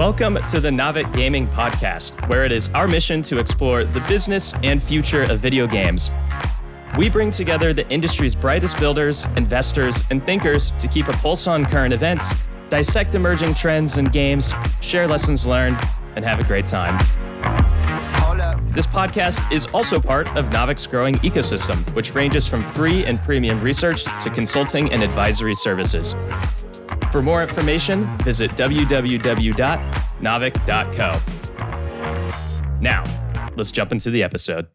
Welcome to the Navic Gaming Podcast, where it is our mission to explore the business and future of video games. We bring together the industry's brightest builders, investors, and thinkers to keep a pulse on current events, dissect emerging trends in games, share lessons learned, and have a great time. This podcast is also part of Navic's growing ecosystem, which ranges from free and premium research to consulting and advisory services. For more information, visit www.navic.co. Now, let's jump into the episode.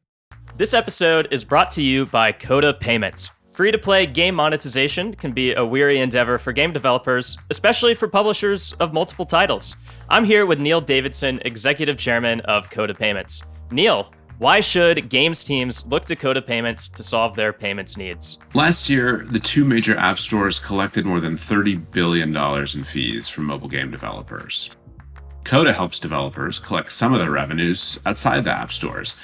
This episode is brought to you by Coda Payments. Free-to-play game monetization can be a weary endeavor for game developers, especially for publishers of multiple titles. I'm here with Neil Davidson, Executive Chairman of Coda Payments. Neil, why should games teams look to Coda Payments to solve their payments needs? Last year, the two major app stores collected more than $30 billion in fees from mobile game developers. Coda helps developers collect some of their revenues outside the app stores,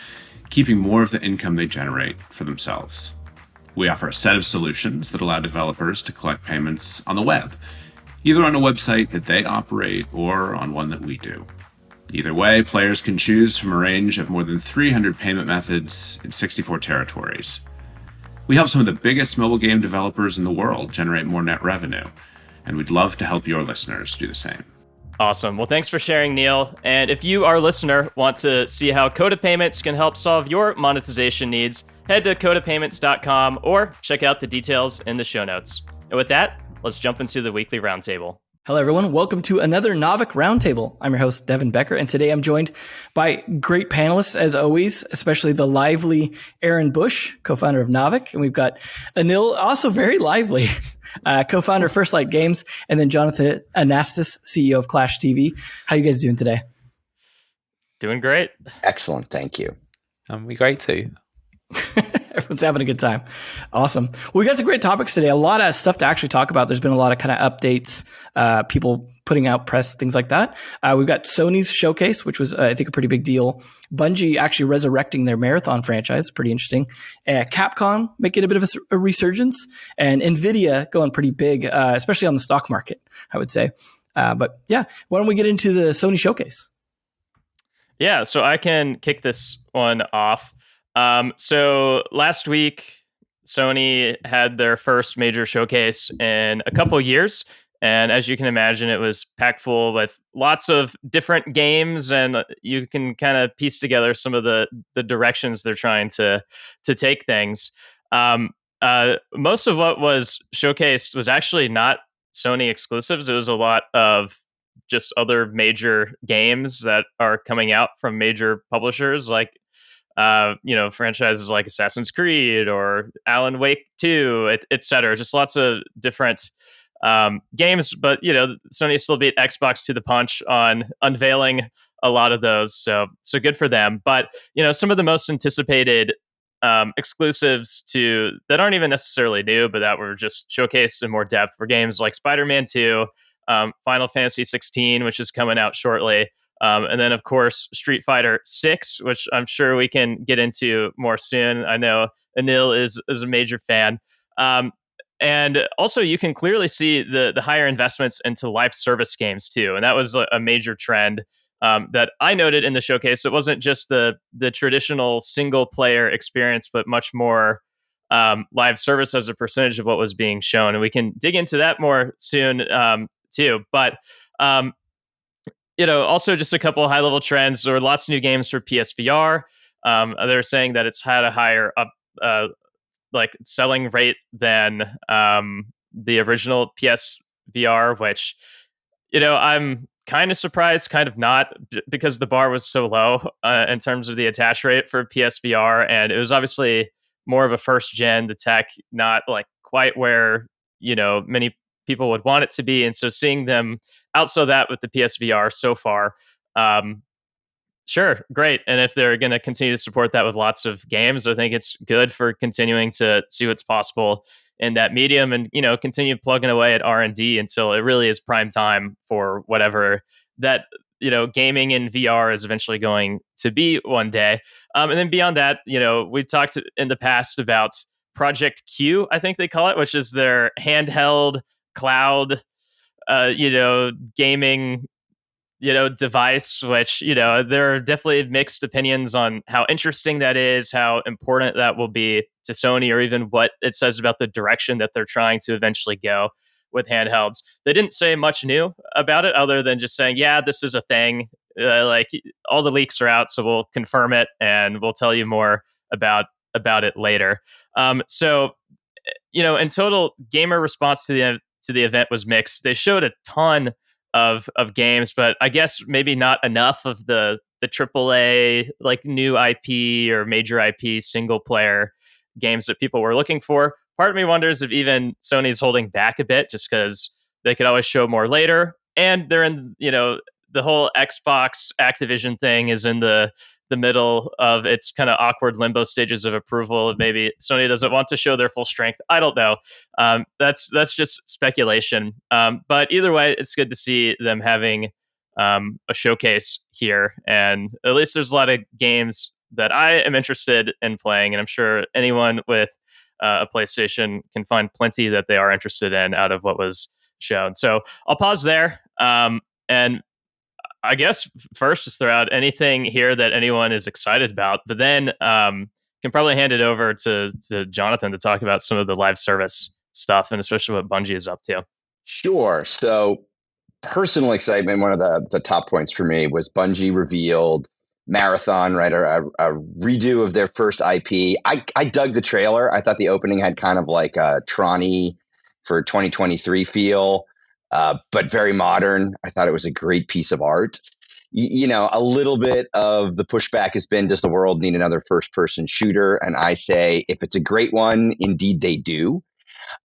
keeping more of the income they generate for themselves. We offer a set of solutions that allow developers to collect payments on the web, either on a website that they operate or on one that we do. Either way, players can choose from a range of more than 300 payment methods in 64 territories. We help some of the biggest mobile game developers in the world generate more net revenue, and we'd love to help your listeners do the same. Awesome. Well, thanks for sharing, Neil. And if you, our listener, want to see how Coda Payments can help solve your monetization needs, head to codapayments.com or check out the details in the show notes. And with that, let's jump into the weekly roundtable. Hello, everyone. Welcome to another Navic Roundtable. I'm your host, Devin Becker, and today I'm joined by great panelists, as always, especially the lively Aaron Bush, co-founder of Navic. And we've got Anil, also very lively, co-founder of First Light Games, and then Jonathan Anastas, CEO of Clash TV. How are you guys doing today? Doing great. Excellent. Thank you. We're great too. Everyone's having a good time. Awesome. Well, we got some great topics today. A lot of stuff to actually talk about. There's been a lot of kind of updates, people putting out press, things like that. We've got Sony's showcase, which was, I think, a pretty big deal. Bungie actually resurrecting their Marathon franchise. Pretty interesting. Capcom making a bit of a resurgence. And Nvidia going pretty big, especially on the stock market, I would say. But yeah, why don't we get into the Sony showcase? Yeah, so I can kick this one off. So last week, Sony had their first major showcase in a couple of years. And as you can imagine, it was packed full with lots of different games, and you can kind of piece together some of the directions they're trying to take things. Most of what was showcased was actually not Sony exclusives. It was a lot of just other major games that are coming out from major publishers like franchises like Assassin's Creed or Alan Wake 2, et cetera. Just lots of different games. But, Sony still beat Xbox to the punch on unveiling a lot of those. So good for them. But, some of the most anticipated exclusives that aren't even necessarily new, but that were just showcased in more depth were games like Spider-Man 2, Final Fantasy 16, which is coming out shortly. And then, of course, Street Fighter 6, which I'm sure we can get into more soon. I know Anil is a major fan. And also, you can clearly see the higher investments into live service games, too. And that was a major trend that I noted in the showcase. It wasn't just the traditional single-player experience, but much more live service as a percentage of what was being shown. And we can dig into that more soon, too. But also just a couple of high-level trends. There were lots of new games for PSVR. They're saying that it's had a higher selling rate than the original PSVR, which, I'm kind of surprised, kind of not, because the bar was so low in terms of the attach rate for PSVR. And it was obviously more of a first gen, the tech, not quite where, many people would want it to be. And so seeing them outsell that with the PSVR so far, sure, great. And if they're going to continue to support that with lots of games, I think it's good for continuing to see what's possible in that medium and, continue plugging away at R&D until it really is prime time for whatever that, gaming in VR is eventually going to be one day. And then beyond that, we've talked in the past about Project Q, I think they call it, which is their handheld cloud, gaming, device, which, there are definitely mixed opinions on how interesting that is, how important that will be to Sony, or even what it says about the direction that they're trying to eventually go with handhelds. They didn't say much new about it other than just saying, yeah, this is a thing. Like, all the leaks are out, so we'll confirm it and we'll tell you more about it later. So, in total, gamer response to the event was mixed. They showed a ton of games, but I guess maybe not enough of the AAA, like, new IP or major IP single player games that people were looking for. Part of me wonders if even Sony's holding back a bit just because they could always show more later, and they're in, the whole Xbox Activision thing is in the middle of its kind of awkward limbo stages of approval. Maybe Sony doesn't want to show their full strength. I don't know. That's just speculation. But either way, it's good to see them having a showcase here, and at least there's a lot of games that I am interested in playing, and I'm sure anyone with a PlayStation can find plenty that they are interested in out of what was shown. So I'll pause there. And I guess first, just throw out anything here that anyone is excited about, but then can probably hand it over to Jonathan to talk about some of the live service stuff, and especially what Bungie is up to. Sure. So, personal excitement, one of the top points for me was Bungie revealed Marathon, right? A redo of their first IP. I dug the trailer. I thought the opening had kind of like a Tron-y for 2023 feel, but very modern. I thought it was a great piece of art. A little bit of the pushback has been, does the world need another first-person shooter? And I say, if it's a great one, indeed they do.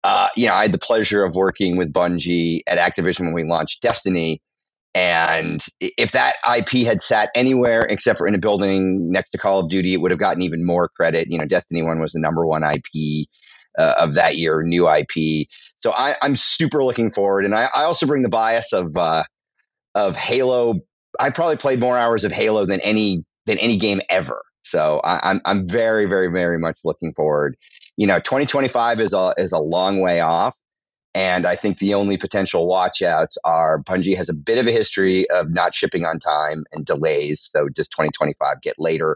I had the pleasure of working with Bungie at Activision when we launched Destiny. And if that IP had sat anywhere except for in a building next to Call of Duty, it would have gotten even more credit. Destiny 1 was the number one IP of that year, new IP. So I'm super looking forward. And I also bring the bias of Halo. I probably played more hours of Halo than any game ever. So I'm very, very, very much looking forward. 2025 is a long way off. And I think the only potential watch-outs are Bungie has a bit of a history of not shipping on time and delays. So does 2025 get later?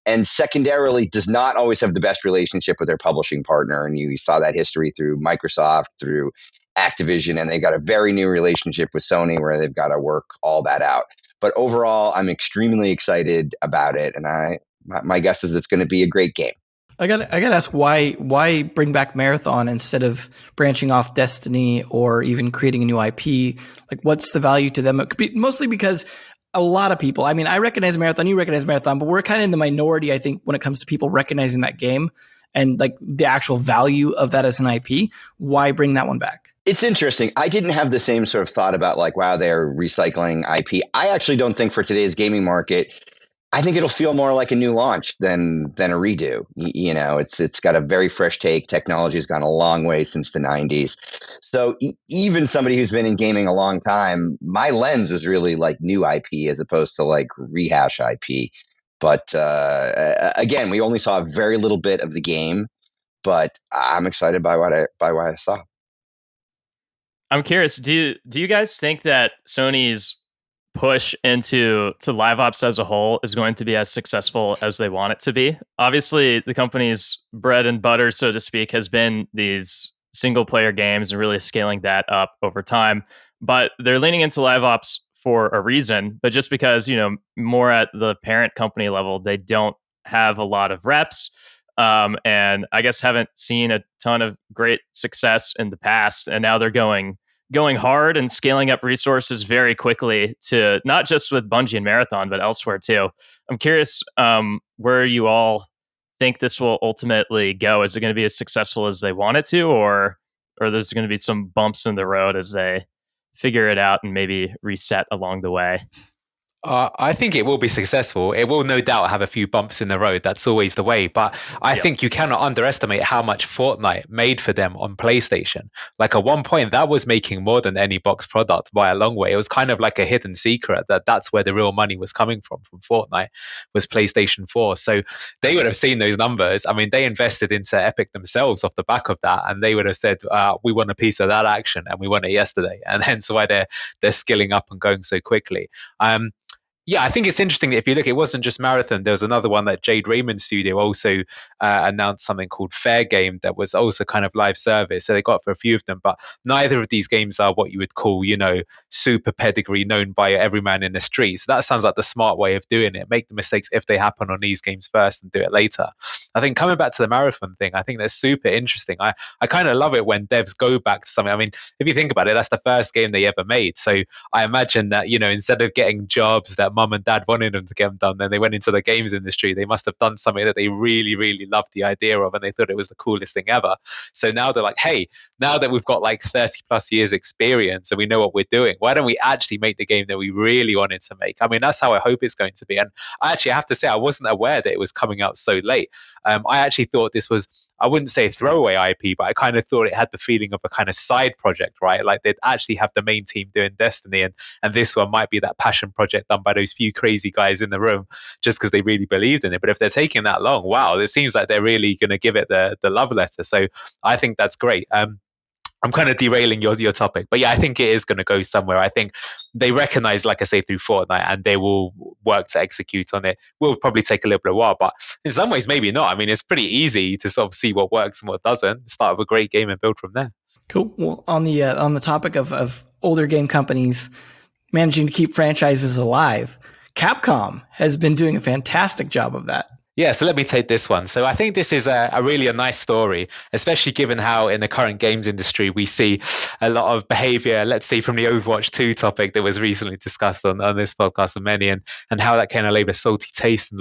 And secondarily, does not always have the best relationship with their publishing partner. And you saw that history through Microsoft, through Activision, and they got a very new relationship with Sony where they've got to work all that out. But overall, I'm extremely excited about it. And my guess is it's going to be a great game. I got to ask why bring back Marathon instead of branching off Destiny or even creating a new IP? Like, what's the value to them? It could be mostly because a lot of people, I mean, I recognize Marathon, you recognize Marathon, but we're kind of in the minority, I think, when it comes to people recognizing that game and like the actual value of that as an IP. Why bring that one back? It's interesting. I didn't have the same sort of thought about like, wow, they're recycling IP. I actually don't think for today's gaming market, I think it'll feel more like a new launch than a redo. It's got a very fresh take. Technology has gone a long way since the 90s. So even somebody who's been in gaming a long time, my lens was really like new IP as opposed to like rehash IP. But again, we only saw a very little bit of the game, but I'm excited by what I saw. I'm curious, do you guys think that Sony's push into live ops as a whole is going to be as successful as they want it to be? Obviously, the company's bread and butter, so to speak, has been these single player games and really scaling that up over time. But they're leaning into live ops for a reason. But just because, more at the parent company level, they don't have a lot of reps. And I guess haven't seen a ton of great success in the past. And now they're going hard and scaling up resources very quickly, to not just with Bungie and Marathon, but elsewhere too. I'm curious where you all think this will ultimately go. Is it going to be as successful as they want it to, or there's going to be some bumps in the road as they figure it out and maybe reset along the way? I think it will be successful. It will no doubt have a few bumps in the road. That's always the way. But I think you cannot underestimate how much Fortnite made for them on PlayStation. Like at one point, that was making more than any box product by a long way. It was kind of like a hidden secret that that's where the real money was coming from Fortnite, was PlayStation 4. So they would have seen those numbers. I mean, they invested into Epic themselves off the back of that, and they would have said, "We want a piece of that action, and we want it yesterday." And hence why they're skilling up and going so quickly. Yeah, I think it's interesting that if you look, it wasn't just Marathon. There was another one that Jade Raymond Studio also announced something called Fair Game that was also kind of live service. So they got for a few of them, but neither of these games are what you would call, super pedigree known by every man in the street. So that sounds like the smart way of doing it. Make the mistakes if they happen on these games first and do it later. I think coming back to the Marathon thing, I think that's super interesting. I kind of love it when devs go back to something. I mean, if you think about it, that's the first game they ever made. So I imagine that, instead of getting jobs that mum and dad wanted them to get them done, then they went into the games industry. They must have done something that they really, really loved the idea of, and they thought it was the coolest thing ever. So now they're like, hey, now that we've got like 30 plus years experience and we know what we're doing, why don't we actually make the game that we really wanted to make? I mean, that's how I hope it's going to be. And I have to say, I wasn't aware that it was coming out so late. I actually thought this was, I wouldn't say throwaway IP, but I kind of thought it had the feeling of a kind of side project, right? Like they'd actually have the main team doing Destiny, and this one might be that passion project done by those few crazy guys in the room just because they really believed in it. But if they're taking that long, wow, it seems like they're really going to give it the love letter. So I think that's great. I'm kind of derailing your topic, but yeah, I think it is going to go somewhere. I think they recognize, like I say, through Fortnite, and they will work to execute on it. Will probably take a little bit of a while, but in some ways, maybe not. I mean, it's pretty easy to sort of see what works and what doesn't. Start with a great game and build from there. Cool. Well, on the topic of older game companies managing to keep franchises alive, Capcom has been doing a fantastic job of that. Yeah, so let me take this one. So I think this is a really nice story, especially given how in the current games industry we see a lot of behavior, let's say from the Overwatch 2 topic that was recently discussed on this podcast of many, and how that kind of leave a salty taste in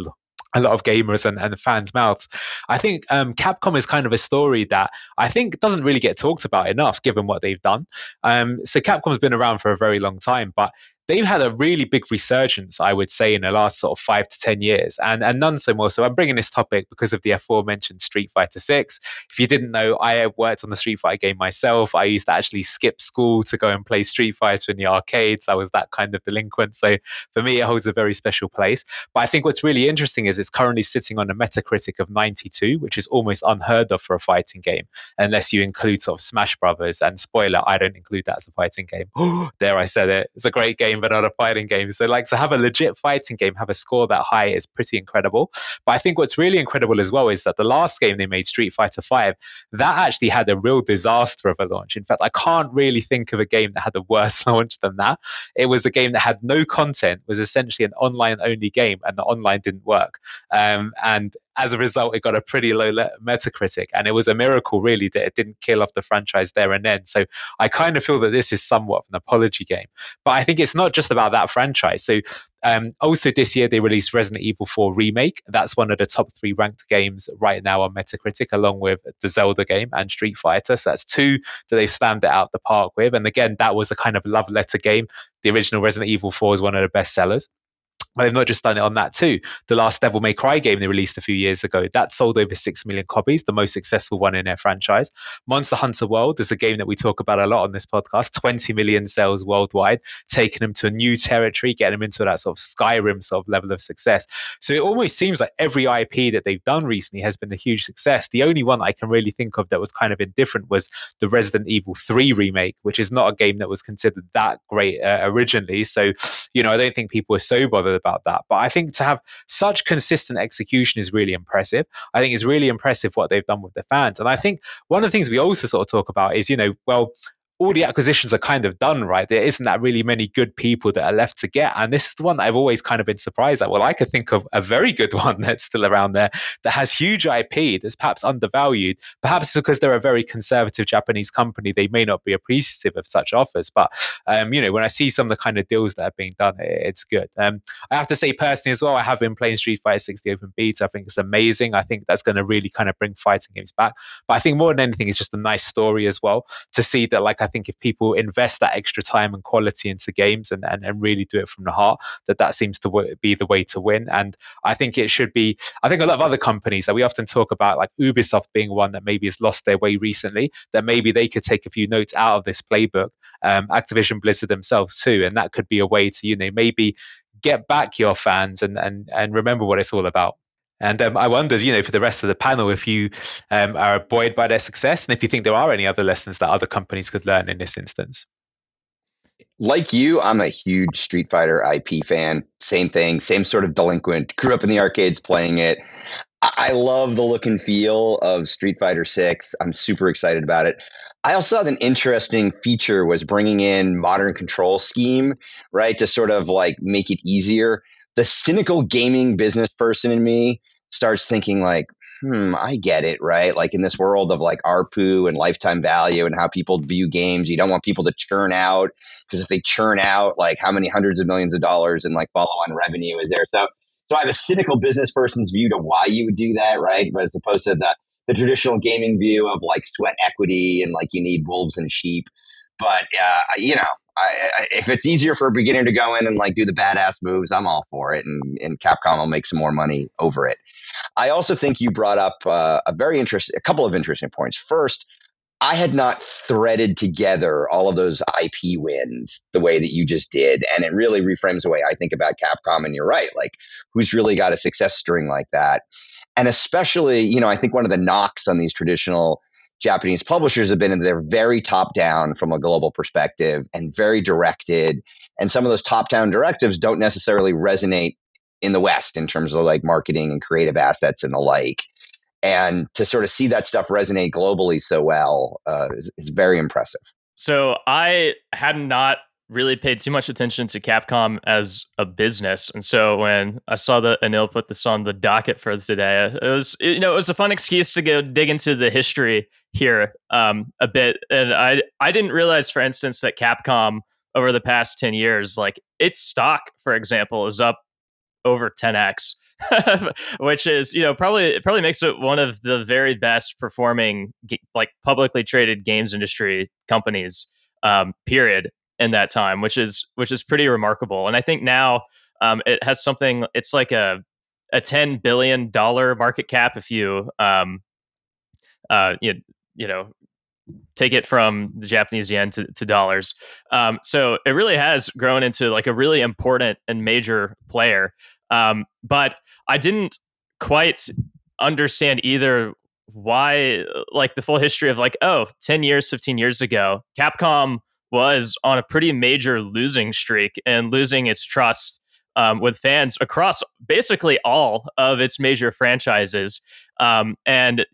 a lot of gamers and fans' mouths. I think Capcom is kind of a story that I think doesn't really get talked about enough given what they've done. So Capcom's been around for a very long time, but they've had a really big resurgence, I would say, in the last sort of 5 to 10 years, and none so more. So I'm bringing this topic because of the aforementioned Street Fighter 6. If you didn't know, I worked on the Street Fighter game myself. I used to actually skip school to go and play Street Fighter in the arcades. I was that kind of delinquent. So for me, it holds a very special place. But I think what's really interesting is it's currently sitting on a Metacritic of 92, which is almost unheard of for a fighting game, unless you include sort of Smash Brothers. And spoiler, I don't include that as a fighting game. There, I said it. It's a great game, but not a fighting game. So like to have a legit fighting game have a score that high is pretty incredible. But I think what's really incredible as well is that the last game they made, Street Fighter 5, that actually had a real disaster of a launch. In fact, I can't really think of a game that had a worse launch than that. It was a game that had no content, was essentially an online only game, and the online didn't work. And as a result, it got a pretty low Metacritic, and it was a miracle really that it didn't kill off the franchise there and then. So I kind of feel that this is somewhat of an apology game, but I think it's not just about that franchise. So also this year they released Resident Evil 4 Remake. That's one of the top 3 ranked games right now on Metacritic, along with the Zelda game and Street Fighter. So that's 2 that they've stamped it out the park with. And again, that was a kind of love letter game. The original Resident Evil 4 is one of the best sellers. But they've not just done it on that too. The last Devil May Cry game they released a few years ago, that sold over 6 million copies, the most successful one in their franchise. Monster Hunter World is a game that we talk about a lot on this podcast, 20 million sales worldwide, taking them to a new territory, getting them into that sort of Skyrim sort of level of success. So it almost seems like every IP that they've done recently has been a huge success. The only one I can really think of that was kind of indifferent was the Resident Evil 3 remake, which is not a game that was considered that great originally. So, I don't think people were so bothered about that. But I think to have such consistent execution is really impressive. I think it's really impressive what they've done with the fans. And I think one of the things we also sort of talk about is, all the acquisitions are kind of done, right? There isn't that really many good people that are left to get. And this is the one that I've always kind of been surprised at. Well, I could think of a very good one that's still around there that has huge IP that's perhaps undervalued. Perhaps it's because they're a very conservative Japanese company. They may not be appreciative of such offers. But, when I see some of the kind of deals that are being done, it's good. I have to say personally as well, I have been playing Street Fighter 6 the open beta. I think it's amazing. I think that's going to really kind of bring fighting games back. But I think more than anything, it's just a nice story as well to see that, like I I think if people invest that extra time and quality into games and really do it from the heart, that seems to be the way to win. And I think it should be, I think a lot of other companies that we often talk about, like Ubisoft being one that maybe has lost their way recently, that maybe they could take a few notes out of this playbook. Activision Blizzard themselves too. And that could be a way to, maybe get back your fans and remember what it's all about. And I wondered, for the rest of the panel, if you are buoyed by their success and if you think there are any other lessons that other companies could learn in this instance. Like you, I'm a huge Street Fighter IP fan. Same thing, same sort of delinquent. Grew up in the arcades playing it. I love the look and feel of Street Fighter 6. I'm super excited about it. I also thought an interesting feature was bringing in modern control scheme, right, to sort of like make it easier. The cynical gaming business person in me starts thinking like, I get it, right? Like in this world of like ARPU and lifetime value and how people view games, you don't want people to churn out, because if they churn out, like how many hundreds of millions of dollars in like follow-on revenue is there? So I have a cynical business person's view to why you would do that, right? But as opposed to the traditional gaming view of like sweat equity and like you need wolves and sheep. But if it's easier for a beginner to go in and like do the badass moves, I'm all for it, and Capcom will make some more money over it. I also think you brought up a couple of interesting points. First, I had not threaded together all of those IP wins the way that you just did. And it really reframes the way I think about Capcom. And you're right, like who's really got a success string like that? And especially, I think one of the knocks on these traditional Japanese publishers have been that they're very top down from a global perspective and very directed. And some of those top down directives don't necessarily resonate in the West in terms of like marketing and creative assets and the like. And to sort of see that stuff resonate globally so well is very impressive. So I had not really paid too much attention to Capcom as a business, and so when I saw that Anil put this on the docket for today, it was a fun excuse to go dig into the history here a bit. And I didn't realize, for instance, that Capcom over the past 10 years, like its stock, for example, is up over 10x. Which is, it probably makes it one of the very best performing like publicly traded games industry companies, period, in that time, which is pretty remarkable. And I think now it has something. It's like a $10 billion market cap if you take it from the Japanese yen to dollars. So it really has grown into like a really important and major player. But I didn't quite understand either why, like the full history of like, 10 years, 15 years ago, Capcom was on a pretty major losing streak and losing its trust with fans across basically all of its major franchises. And,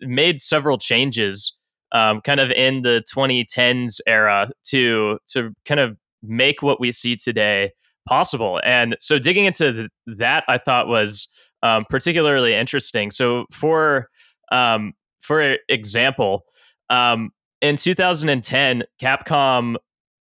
made several changes kind of in the 2010s era to kind of make what we see today possible. And so digging into that, I thought was particularly interesting. So for example, in 2010, Capcom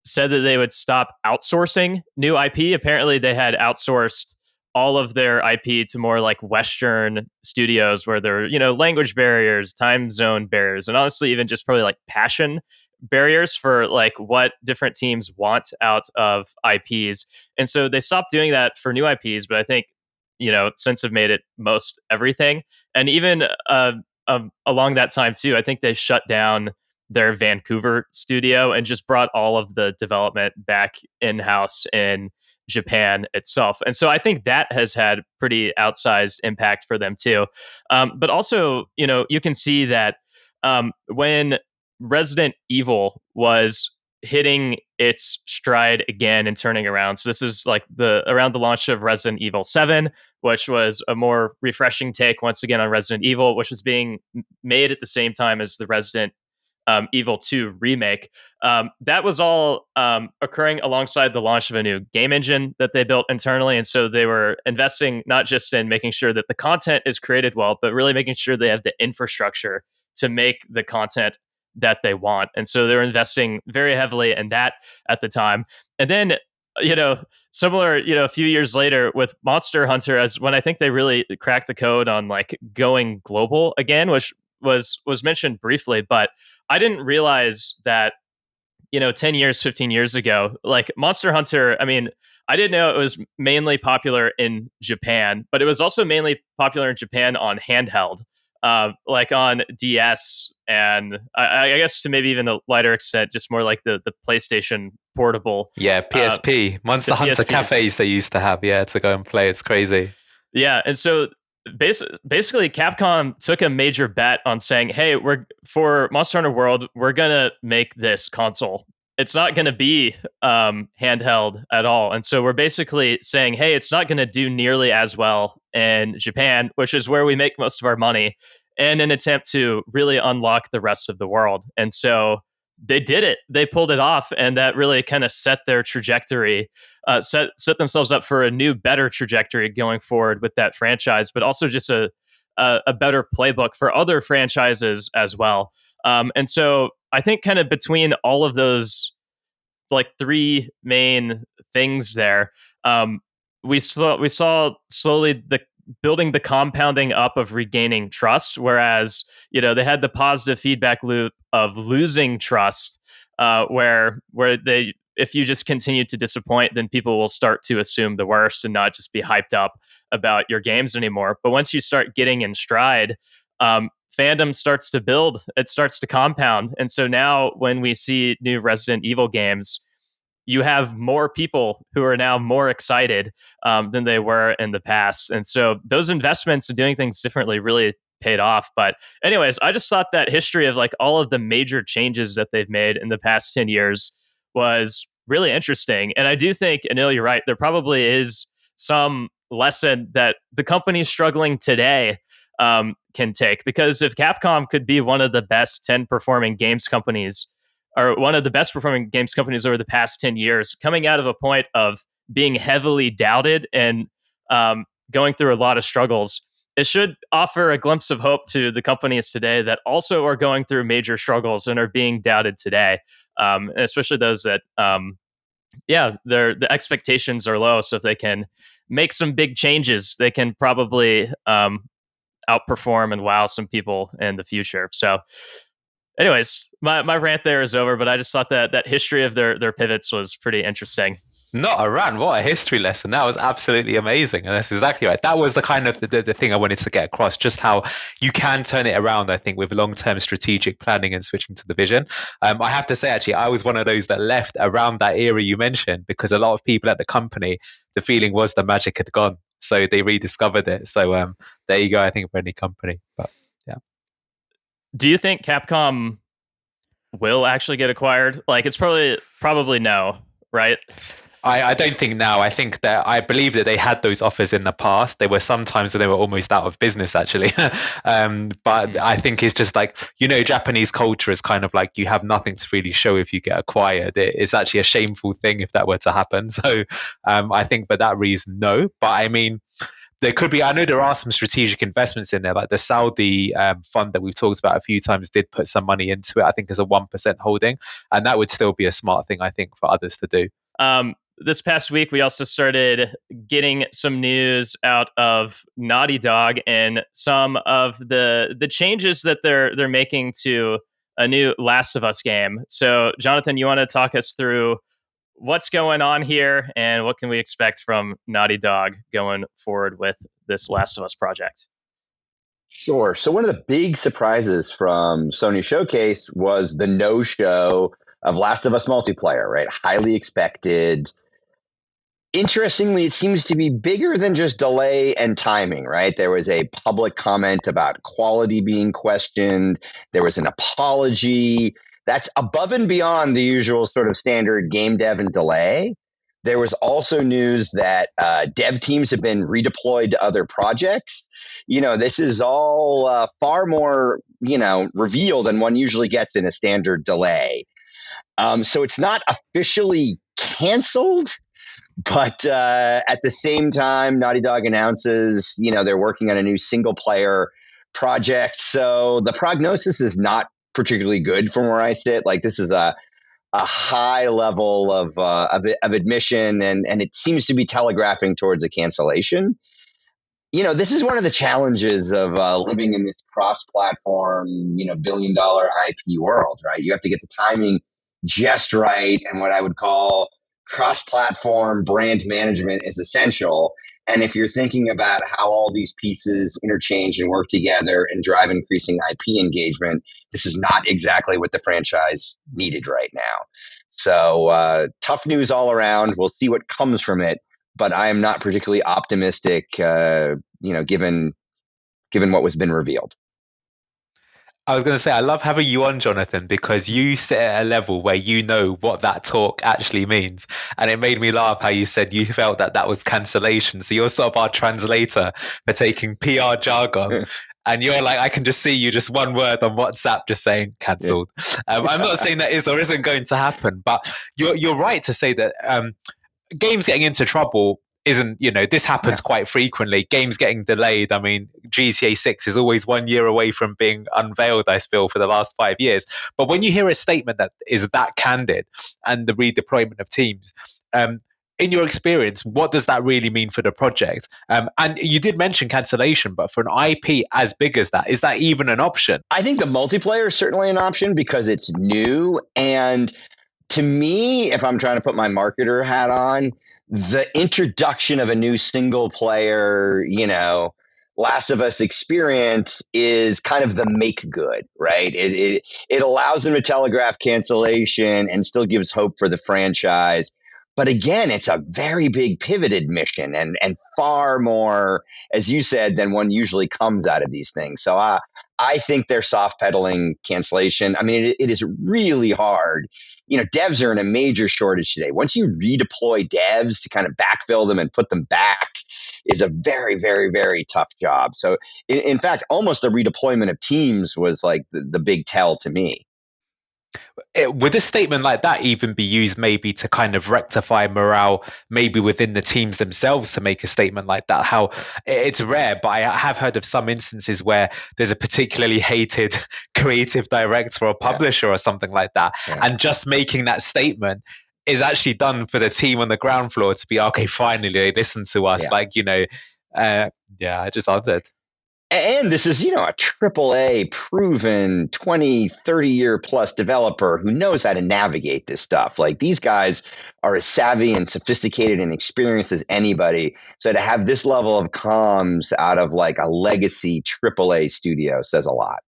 said that they would stop outsourcing new IP. Apparently, they had outsourced all of their IP to more like Western studios where there are, language barriers, time zone barriers, and honestly, even just probably like passion barriers for like what different teams want out of IPs. And so they stopped doing that for new IPs, but I think, since have made it most everything. And even along that time too, I think they shut down their Vancouver studio and just brought all of the development back in-house in Japan itself. And so I think that has had pretty outsized impact for them too. But also, you can see that when Resident Evil was hitting its stride again and turning around. So this is like around the launch of Resident Evil 7, which was a more refreshing take once again on Resident Evil, which was being made at the same time as the Resident Evil 2 remake. That was all occurring alongside the launch of a new game engine that they built internally. And so they were investing not just in making sure that the content is created well, but really making sure they have the infrastructure to make the content that they want. And so they're investing very heavily in that at the time. And then, similar, a few years later with Monster Hunter, as when I think they really cracked the code on like going global again, which was mentioned briefly, but I didn't realize that 10 years, 15 years ago, like Monster Hunter, I mean, I didn't know it was mainly popular in Japan, but it was also mainly popular in Japan on handheld, like on DS, and I guess to maybe even a lighter extent, just more like the PlayStation Portable. Yeah, PSP, Monster Hunter PSPs. cafes they used to have, to go and play. It's crazy. Yeah, and so basically Capcom took a major bet on saying, hey, we're for Monster Hunter World, we're gonna make this console. It's not going to be handheld at all. And so we're basically saying, hey, it's not going to do nearly as well in Japan, which is where we make most of our money, in an attempt to really unlock the rest of the world. And so they did it. They pulled it off. And that really kind of set their trajectory, set themselves up for a new, better trajectory going forward with that franchise, but also just a better playbook for other franchises as well. And so I think kind of between all of those like three main things there, we saw slowly the building the compounding up of regaining trust, whereas they had the positive feedback loop of losing trust, where they, if you just continue to disappoint, then people will start to assume the worst and not just be hyped up about your games anymore. But once you start getting in stride, fandom starts to build, it starts to compound. And so now when we see new Resident Evil games, you have more people who are now more excited than they were in the past. And so those investments in doing things differently really paid off. But anyways, I just thought that history of like all of the major changes that they've made in the past 10 years was really interesting. And I do think, Anil, you're right. There probably is some lesson that the companies struggling today can take, because if Capcom could be one of the best 10 performing games companies, or one of the best performing games companies over the past 10 years, coming out of a point of being heavily doubted and going through a lot of struggles, it should offer a glimpse of hope to the companies today that also are going through major struggles and are being doubted today, especially those that, the expectations are low. So if they can make some big changes, they can probably outperform and wow some people in the future. So anyways, my rant there is over, but I just thought that history of their pivots was pretty interesting. Not a rant. What a history lesson. That was absolutely amazing. And that's exactly right. That was the kind of the thing I wanted to get across, just how you can turn it around, I think, with long-term strategic planning and switching to the vision. I have to say, actually, I was one of those that left around that era you mentioned, because a lot of people at the company, the feeling was the magic had gone. So they rediscovered it. So there you go, I think, for any company. But yeah. Do you think Capcom will actually get acquired? Like, it's probably no, right? I don't think now. I think that I believe that they had those offers in the past. There were some times where they were almost out of business, actually. But I think it's just like, Japanese culture is kind of like you have nothing to really show if you get acquired. It's actually a shameful thing if that were to happen. So I think for that reason, no. But I mean, there could be, I know there are some strategic investments in there, like the Saudi fund that we've talked about a few times did put some money into it, I think as a 1% holding. And that would still be a smart thing, I think, for others to do. This past week, we also started getting some news out of Naughty Dog and some of the changes that they're making to a new Last of Us game. So, Jonathan, you want to talk us through what's going on here and what can we expect from Naughty Dog going forward with this Last of Us project? Sure. So one of the big surprises from Sony Showcase was the no-show of Last of Us multiplayer, right? Highly expected. Interestingly, it seems to be bigger than just delay and timing, right? There was a public comment about quality being questioned. There was an apology. That's above and beyond the usual sort of standard game dev and delay. There was also news that dev teams have been redeployed to other projects. This is all far more, reveal than one usually gets in a standard delay. So it's not officially canceled, but at the same time, Naughty Dog announces, they're working on a new single player project. So the prognosis is not particularly good from where I sit. Like, this is a high level of admission, and it seems to be telegraphing towards a cancellation. This is one of the challenges of living in this cross-platform, billion-dollar IP world, right? You have to get the timing just right, and what I would call cross-platform brand management is essential. And if you're thinking about how all these pieces interchange and work together and drive increasing IP engagement, this is not exactly what the franchise needed right now. So tough news all around. We'll see what comes from it, but I am not particularly optimistic, given what was been revealed. I was going to say, I love having you on, Jonathan, because you sit at a level where you know what that talk actually means. And it made me laugh how you said you felt that was cancellation. So you're sort of our translator for taking PR jargon. And you're like, I can just see you just one word on WhatsApp just saying cancelled. I'm not saying that is or isn't going to happen, but you're right to say that games getting into trouble isn't, this happens quite frequently. Games getting delayed. I mean, GTA 6 is always 1 year away from being unveiled, I feel, for the last 5 years. But when you hear a statement that is that candid and the redeployment of teams, in your experience, what does that really mean for the project? And you did mention cancellation, but for an IP as big as that, is that even an option? I think the multiplayer is certainly an option because it's new. And to me, if I'm trying to put my marketer hat on, the introduction of a new single player, Last of Us experience is kind of the make good, right? It allows them to telegraph cancellation and still gives hope for the franchise. But again, it's a very big pivoted mission and far more, as you said, than one usually comes out of these things. So I think they're soft pedaling cancellation. I mean, it is really hard. Devs are in a major shortage today. Once you redeploy devs to kind of backfill them and put them back is a very, very, very tough job. So in fact, almost the redeployment of teams was like the big tell to me. Would a statement like that even be used maybe to kind of rectify morale, maybe within the teams themselves, to make a statement like that? How it's rare, but I have heard of some instances where there's a particularly hated creative director or publisher or something like that. Yeah. And just making that statement is actually done for the team on the ground floor to be, okay, finally they listen to us. Yeah. I just answered. And this is, a AAA proven 20, 30 year plus developer who knows how to navigate this stuff. Like, these guys are as savvy and sophisticated and experienced as anybody. So to have this level of comms out of like a legacy AAA studio says a lot.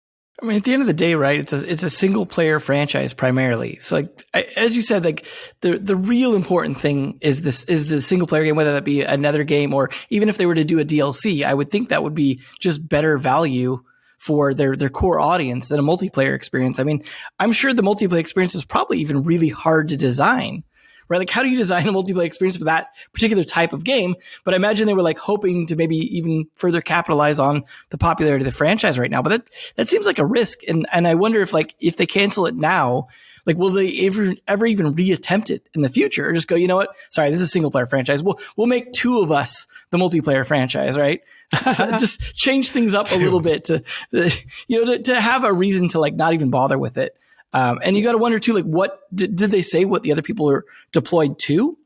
I mean, at the end of the day, right? It's a single player franchise primarily. So, as you said, the real important thing is the single player game, whether that be another game or even if they were to do a DLC, I would think that would be just better value for their core audience than a multiplayer experience. I mean, I'm sure the multiplayer experience is probably even really hard to design. Right? Like, how do you design a multiplayer experience for that particular type of game? But I imagine they were like hoping to maybe even further capitalize on the popularity of the franchise right now. But that seems like a risk. And I wonder if they cancel it now, like, will they ever even reattempt it in the future, or just go, you know what? Sorry, this is a single player franchise. We'll make two of us the multiplayer franchise, right? So just change things up a little bit to have a reason to like not even bother with it. And you got to wonder too, like, what did they say what the other people are deployed to?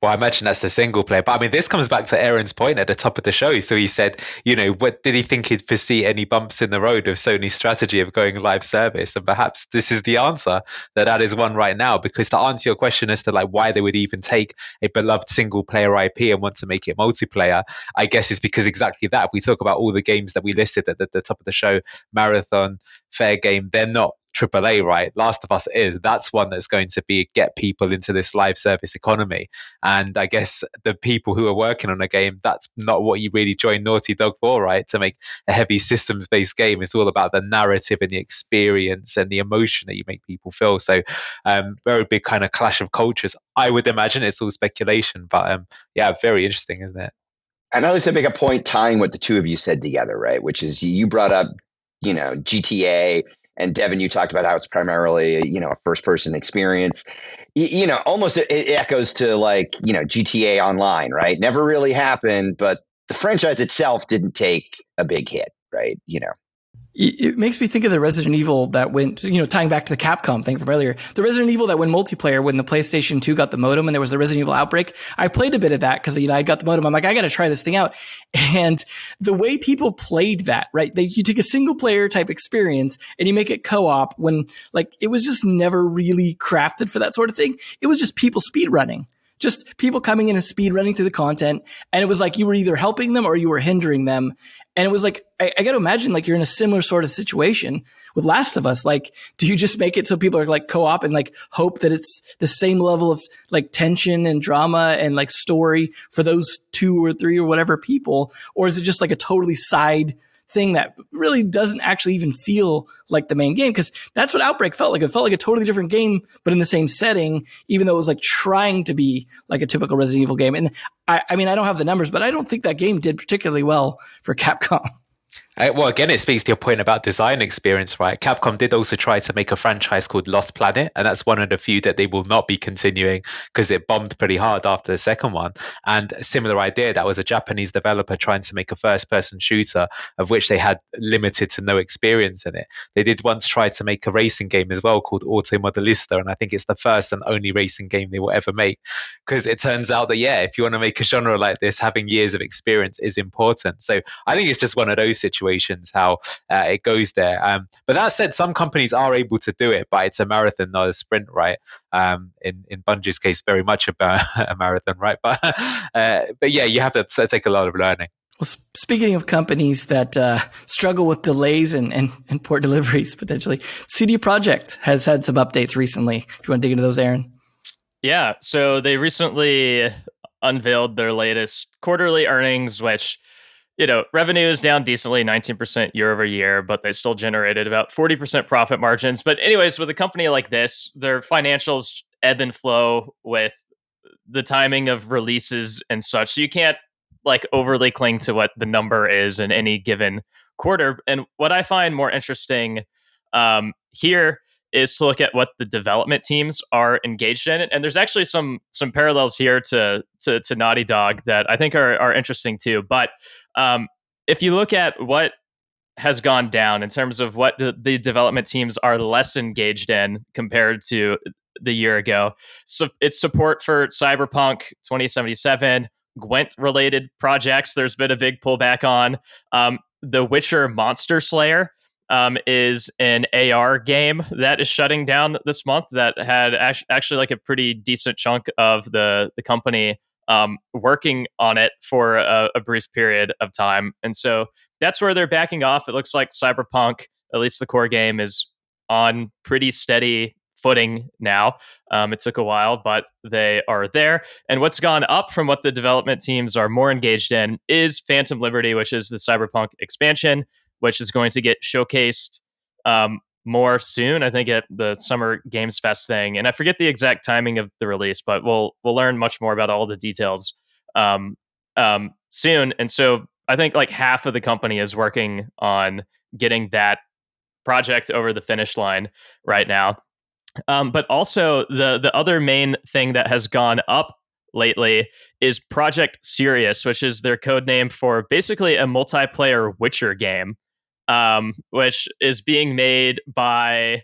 Well, I mentioned that's the single player, but I mean, this comes back to Aaron's point at the top of the show. So he said, what did he think he'd foresee any bumps in the road of Sony's strategy of going live service? And perhaps this is the answer, that is one right now, because to answer your question as to like why they would even take a beloved single player IP and want to make it multiplayer, I guess is because exactly that. We talk about all the games that we listed at the top of the show, Marathon, Fair Game, they're not AAA, right? Last of Us is. That's one that's going to be get people into this live service economy. And I guess the people who are working on a game, that's not what you really join Naughty Dog for, right? To make a heavy systems-based game. It's all about the narrative and the experience and the emotion that you make people feel. So very big kind of clash of cultures. I would imagine it's all speculation, but very interesting, isn't it? And I'd like to make a point tying what the two of you said together, right? Which is you brought up, GTA. And Devin, you talked about how it's primarily, a first-person experience. Almost it echoes to like, GTA Online, right? Never really happened, but the franchise itself didn't take a big hit, right? It makes me think of the Resident Evil that went, tying back to the Capcom thing from earlier. The Resident Evil that went multiplayer when the PlayStation 2 got the modem and there was the Resident Evil Outbreak. I played a bit of that because, I got the modem. I'm like, I got to try this thing out. And the way people played that, right? You take a single player type experience and you make it co-op when it was just never really crafted for that sort of thing. It was just people speed running. Just people coming in and speed running through the content. And it was like you were either helping them or you were hindering them. And it was like, I got to imagine you're in a similar sort of situation with Last of Us. Do you just make it so people are co-op and hope that it's the same level of tension and drama and story for those 2 or 3 or whatever people? Or is it just a totally side thing that really doesn't actually even feel like the main game? Because that's what Outbreak felt like. It felt like a totally different game, but in the same setting, even though it was trying to be a typical Resident Evil game. And I mean, I don't have the numbers, but I don't think that game did particularly well for Capcom. Well, again, it speaks to your point about design experience, right? Capcom did also try to make a franchise called Lost Planet, and that's one of the few that they will not be continuing because it bombed pretty hard after the second one. And a similar idea, that was a Japanese developer trying to make a first-person shooter, of which they had limited to no experience in it. They did once try to make a racing game as well called Auto Modelista, and I think it's the first and only racing game they will ever make, because it turns out that, if you want to make a genre like this, having years of experience is important. So I think it's just one of those situations how it goes there. But that said, some companies are able to do it, but it's a marathon, not a sprint, right? In Bungie's case, very much a marathon, right? But yeah, you have to take a lot of learning. Well, speaking of companies that struggle with delays and poor deliveries, potentially, CD Projekt has had some updates recently. If you want to dig into those, Aaron. Yeah, so they recently unveiled their latest quarterly earnings, which revenue is down decently, 19% year over year, but they still generated about 40% profit margins. But anyways, with a company like this, their financials ebb and flow with the timing of releases and such. So you can't overly cling to what the number is in any given quarter. And what I find more interesting here is to look at what the development teams are engaged in. And there's actually some parallels here to Naughty Dog that I think are interesting too. But if you look at what has gone down in terms of what the development teams are less engaged in compared to the year ago, so it's support for Cyberpunk 2077, Gwent-related projects. There's been a big pullback on The Witcher Monster Slayer. Is an AR game that is shutting down this month that had actually a pretty decent chunk of the company working on it for a brief period of time. And so that's where they're backing off. It looks like Cyberpunk, at least the core game, is on pretty steady footing now. It took a while, but they are there. And what's gone up from what the development teams are more engaged in is Phantom Liberty, which is the Cyberpunk expansion, which is going to get showcased more soon, I think, at the Summer Games Fest thing. And I forget the exact timing of the release, but we'll learn much more about all the details soon. And so I think half of the company is working on getting that project over the finish line right now. But also the other main thing that has gone up lately is Project Sirius, which is their code name for basically a multiplayer Witcher game, which is being made by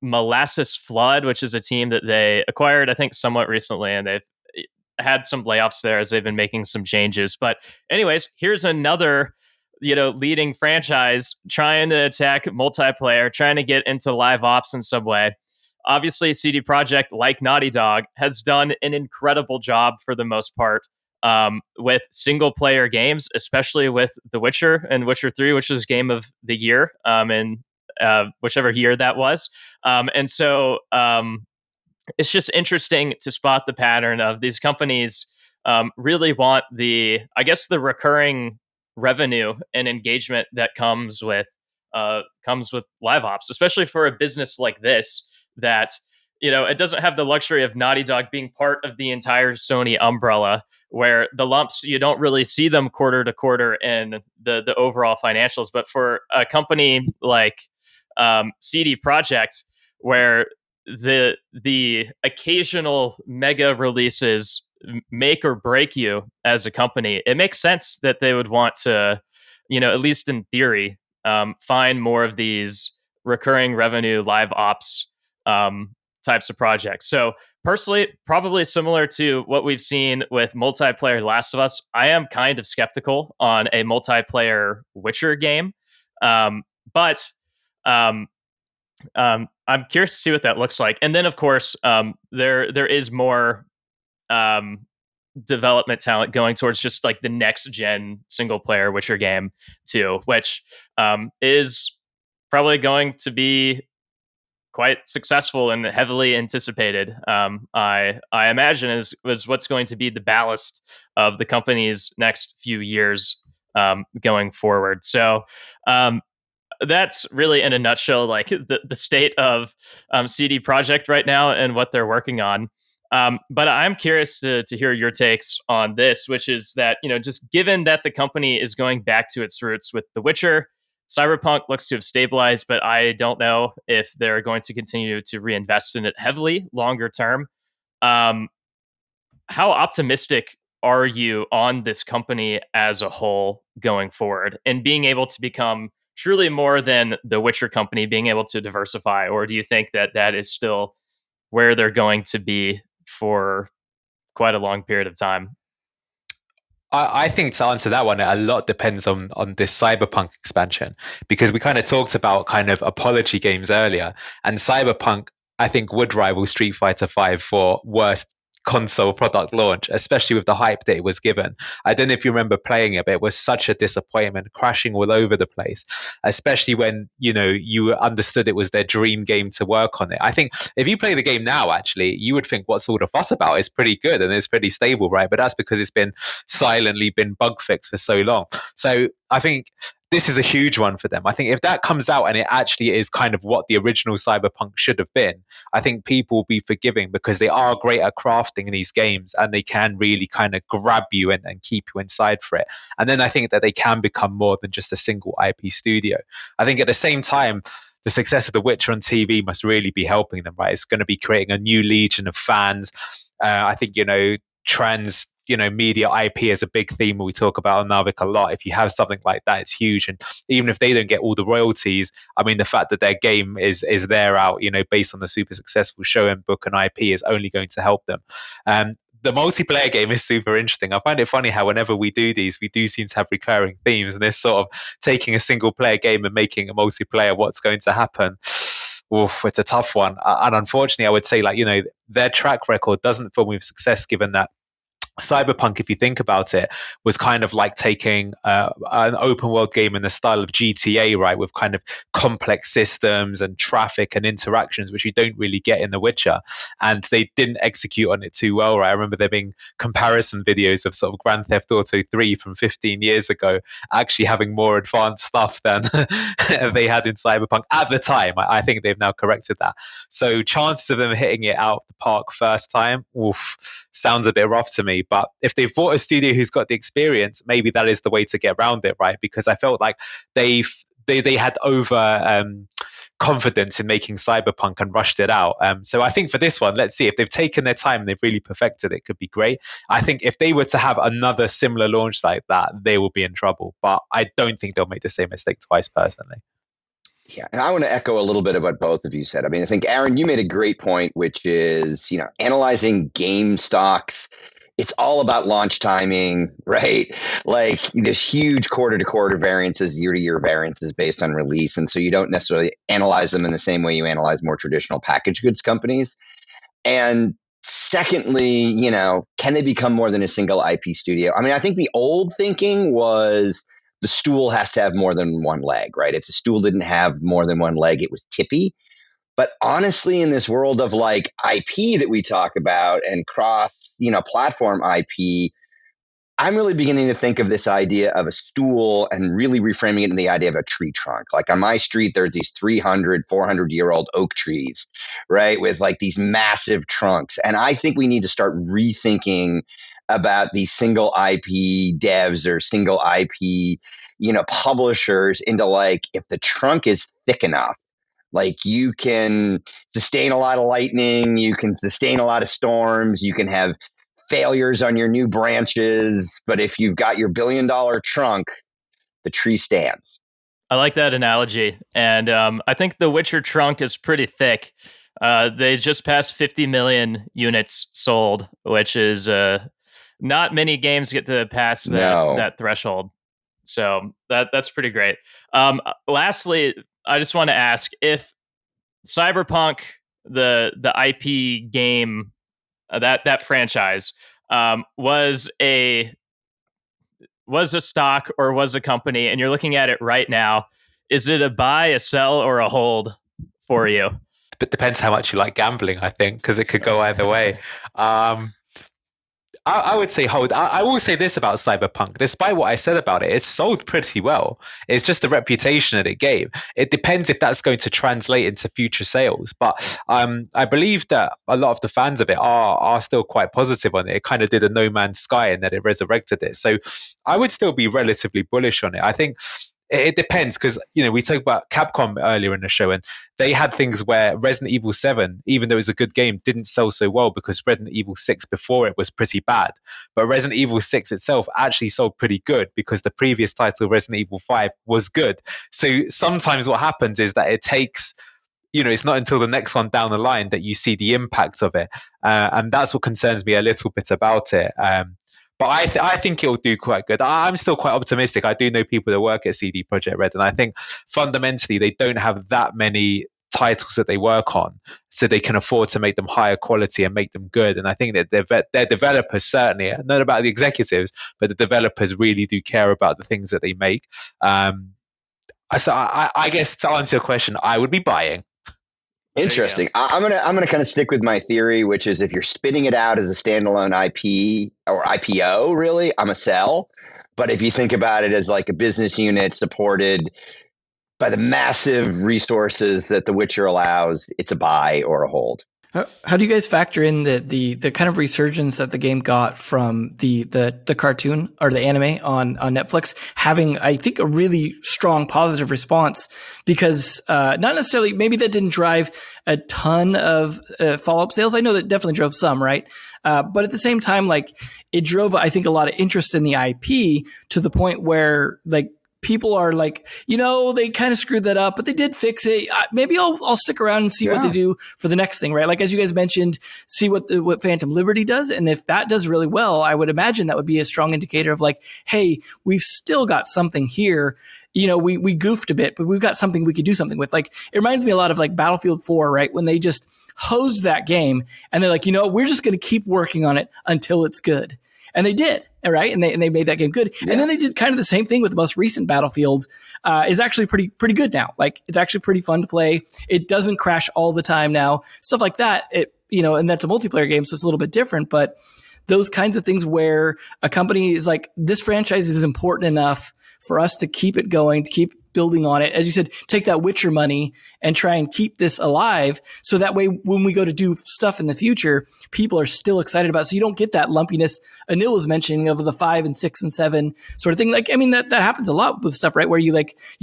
Molasses Flood, which is a team that they acquired, I think, somewhat recently, and they've had some layoffs there as they've been making some changes. But anyways, here's another leading franchise trying to attack multiplayer, trying to get into live ops in some way. Obviously, CD Projekt, like Naughty Dog, has done an incredible job for the most part with single player games, especially with The Witcher and Witcher 3, which was game of the year in whichever year that was. And so it's just interesting to spot the pattern of these companies really want the recurring revenue and engagement that comes with live ops, especially for a business like this that it doesn't have the luxury of Naughty Dog being part of the entire Sony umbrella, where the lumps, you don't really see them quarter to quarter in the overall financials. But for a company like CD Projekt, where the occasional mega releases make or break you as a company, it makes sense that they would want to, at least in theory, find more of these recurring revenue live ops types of projects. So personally, probably similar to what we've seen with multiplayer Last of Us, I am kind of skeptical on a multiplayer Witcher game. But I'm curious to see what that looks like. And then, of course, there is more development talent going towards just like the next gen single player Witcher game too, which is probably going to be quite successful and heavily anticipated. I imagine is what's going to be the ballast of the company's next few years going forward. So that's really in a nutshell, like the state of CD Projekt right now and what they're working on. But I'm curious to hear your takes on this, which is that, just given that the company is going back to its roots with The Witcher, Cyberpunk looks to have stabilized, but I don't know if they're going to continue to reinvest in it heavily longer term. How optimistic are you on this company as a whole going forward and being able to become truly more than the Witcher company, being able to diversify? Or do you think that that is still where they're going to be for quite a long period of time? I think to answer that one, a lot depends on this Cyberpunk expansion, because we kind of talked about kind of apology games earlier, and Cyberpunk, I think, would rival Street Fighter V for worst console product launch, especially with the hype that it was given. I don't know if you remember playing it, but it was such a disappointment, crashing all over the place, especially when, you understood it was their dream game to work on it. I think if you play the game now, actually, you would think what's all the fuss about is pretty good and it's pretty stable, right? But that's because it's been silently been bug fixed for so long. So I think this is a huge one for them. I think if that comes out and it actually is kind of what the original Cyberpunk should have been, I think people will be forgiving, because they are great at crafting these games and they can really kind of grab you and keep you inside for it. And then I think that they can become more than just a single IP studio. I think at the same time, the success of The Witcher on TV must really be helping them, right? It's going to be creating a new legion of fans. I think, trans media IP is a big theme we talk about on Narvik a lot. If you have something like that, it's huge. And even if they don't get all the royalties, I mean, the fact that their game is there out, based on the super successful show and book and IP is only going to help them. The multiplayer game is super interesting. I find it funny how whenever we do these, we do seem to have recurring themes, and this sort of taking a single player game and making a multiplayer, what's going to happen? Oof, it's a tough one. And unfortunately, I would say, their track record doesn't fill me with success, given that Cyberpunk, if you think about it, was kind of like taking an open world game in the style of GTA, right, with kind of complex systems and traffic and interactions, which you don't really get in The Witcher. And they didn't execute on it too well, right? I remember there being comparison videos of sort of Grand Theft Auto 3 from 15 years ago actually having more advanced stuff than they had in Cyberpunk at the time. I think they've now corrected that. So chances of them hitting it out of the park first time, oof, sounds a bit rough to me. But if they've bought a studio who's got the experience, maybe that is the way to get around it, right? Because I felt like they had over confidence in making Cyberpunk and rushed it out. So I think for this one, let's see, if they've taken their time and they've really perfected it, it could be great. I think if they were to have another similar launch like that, they will be in trouble. But I don't think they'll make the same mistake twice, personally. Yeah, and I want to echo a little bit of what both of you said. I mean, I think, Aaron, you made a great point, which is, analyzing game stocks. It's all about launch timing, right? Like, there's huge quarter-to-quarter variances, year-to-year variances based on release. And so you don't necessarily analyze them in the same way you analyze more traditional packaged goods companies. And secondly, can they become more than a single IP studio? I mean, I think the old thinking was the stool has to have more than one leg, right? If the stool didn't have more than one leg, it was tippy. But honestly, in this world of like IP that we talk about and cross, platform IP, I'm really beginning to think of this idea of a stool and really reframing it in the idea of a tree trunk. Like on my street, there's these 300, 400-year-old oak trees, right? With like these massive trunks. And I think we need to start rethinking about these single IP devs or single IP, publishers into like, if the trunk is thick enough, like you can sustain a lot of lightning, you can sustain a lot of storms, you can have failures on your new branches. But if you've got your $1 billion trunk, the tree stands. I like that analogy. And I think the Witcher trunk is pretty thick. They just passed 50 million units sold, which is not many games get to pass that threshold. So that's pretty great. Lastly, I just want to ask if Cyberpunk, the IP game, that franchise, was a stock or was a company, and you're looking at it right now, is it a buy, a sell, or a hold for you? But depends how much you like gambling, I think, because it could go either way. I would say hold. I will say this about Cyberpunk. Despite what I said about it, it's sold pretty well. It's just the reputation that it gave. It depends if that's going to translate into future sales. But I believe that a lot of the fans of it are still quite positive on it. It kind of did a No Man's Sky and that it resurrected it. So I would still be relatively bullish on it. I think it depends because, we talked about Capcom earlier in the show, and they had things where Resident Evil 7, even though it was a good game, didn't sell so well because Resident Evil 6 before it was pretty bad. But Resident Evil 6 itself actually sold pretty good because the previous title, Resident Evil 5, was good. So sometimes what happens is that it takes, it's not until the next one down the line that you see the impact of it. And that's what concerns me a little bit about it. But I think it'll do quite good. I'm still quite optimistic. I do know people that work at CD Projekt Red, and I think fundamentally they don't have that many titles that they work on, so they can afford to make them higher quality and make them good. And I think that their developers, certainly, not about the executives, but the developers really do care about the things that they make. So I guess to answer your question, I would be buying. Interesting. I'm gonna kind of stick with my theory, which is if you're spinning it out as a standalone IP or IPO, really, I'm a sell. But if you think about it as like a business unit supported by the massive resources that The Witcher allows, it's a buy or a hold. How do you guys factor in the kind of resurgence that the game got from the cartoon or the anime on Netflix having, I think, a really strong positive response? Because not necessarily, maybe that didn't drive a ton of follow-up sales. I know that definitely drove some, right? But at the same time, like, it drove, I think, a lot of interest in the IP to the point where, like, people are like, they kind of screwed that up, but they did fix it. Maybe I'll stick around and see what they do for the next thing, right? Like, as you guys mentioned, see what Phantom Liberty does. And if that does really well, I would imagine that would be a strong indicator of like, hey, we've still got something here. We goofed a bit, but we've got something we could do something with. Like, it reminds me a lot of like Battlefield 4, right? When they just hosed that game and they're like, we're just going to keep working on it until it's good. And they did, right? And they made that game good. Yeah. And then they did kind of the same thing with the most recent Battlefield. Is actually pretty good now. Like, it's actually pretty fun to play. It doesn't crash all the time now. Stuff like that. And that's a multiplayer game, so it's a little bit different. But those kinds of things where a company is like, this franchise is important enough for us to keep it going, to keep building on it. As you said, take that Witcher money and try and keep this alive. So that way, when we go to do stuff in the future, people are still excited about it. So you don't get that lumpiness Anil was mentioning of the 5 and 6 and 7 sort of thing. Like, I mean, that happens a lot with stuff, right? Where you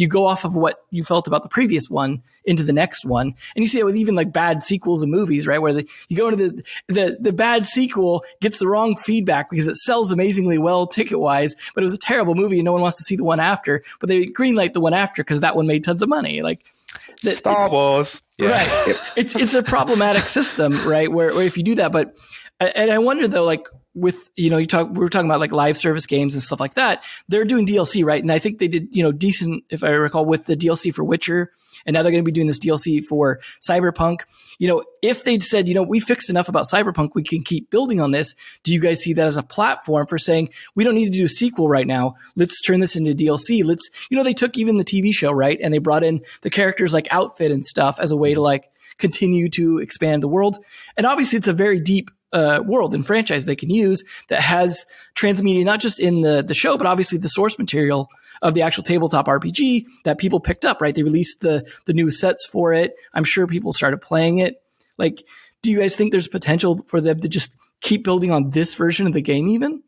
go off of what you felt about the previous one into the next one. And you see it with even like bad sequels of movies, right? Where you go into the bad sequel gets the wrong feedback because it sells amazingly well ticket wise, but it was a terrible movie and no one wants to see the one after, but they greenlight the one after because that one made tons of money. Like, Star Wars. Yeah. Right. It's a problematic system, right? Where if you do that, and I wonder though, like with, we were talking about like live service games and stuff like that. They're doing DLC, right? And I think they did, decent, if I recall, with the DLC for Witcher. And now they're going to be doing this DLC for Cyberpunk. If they'd said, we fixed enough about Cyberpunk, we can keep building on this. Do you guys see that as a platform for saying, we don't need to do a sequel right now. Let's turn this into DLC. They took even the TV show, right? And they brought in the characters like outfit and stuff as a way to like continue to expand the world. And obviously it's a very deep world and franchise they can use that has transmedia, not just in the show, but obviously the source material of the actual tabletop RPG that people picked up, right? They released the new sets for it. I'm sure people started playing it. Like, do you guys think there's potential for them to just keep building on this version of the game even?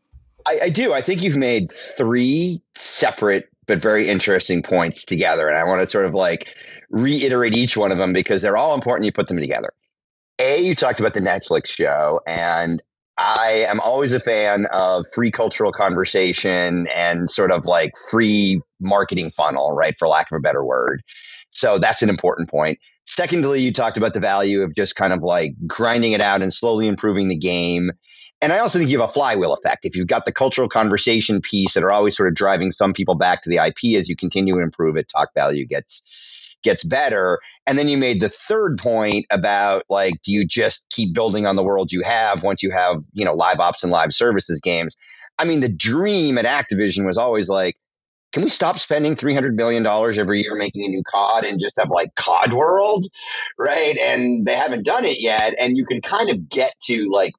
I do. I think you've made 3 separate but very interesting points together. And I want to sort of like reiterate each one of them because they're all important. You put them together. You talked about the Netflix show, and I am always a fan of free cultural conversation and sort of like free marketing funnel, right? For lack of a better word. So that's an important point. Secondly, you talked about the value of just kind of like grinding it out and slowly improving the game. And I also think you have a flywheel effect. If you've got the cultural conversation piece that are always sort of driving some people back to the IP as you continue to improve it, talk value gets better. And then you made the third point about like, do you just keep building on the world you have once you have, live ops and live services games? I mean, the dream at Activision was always like, can we stop spending $300 million every year making a new COD and just have like COD World, right? And they haven't done it yet. And you can kind of get to like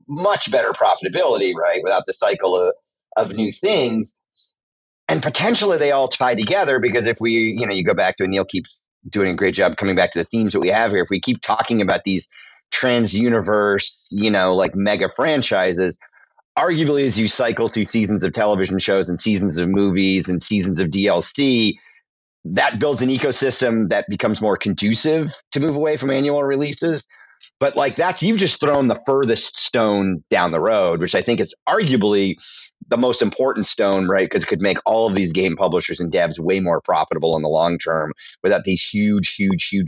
much better profitability, right? Without the cycle of new things. And potentially they all tie together because if we, you go back to, and Neil keeps doing a great job coming back to the themes that we have here. If we keep talking about these trans universe, like mega franchises, arguably as you cycle through seasons of television shows and seasons of movies and seasons of DLC, that builds an ecosystem that becomes more conducive to move away from annual releases. But like that, you've just thrown the furthest stone down the road, which I think is arguably the most important stone, right? Because it could make all of these game publishers and devs way more profitable in the long term without these huge,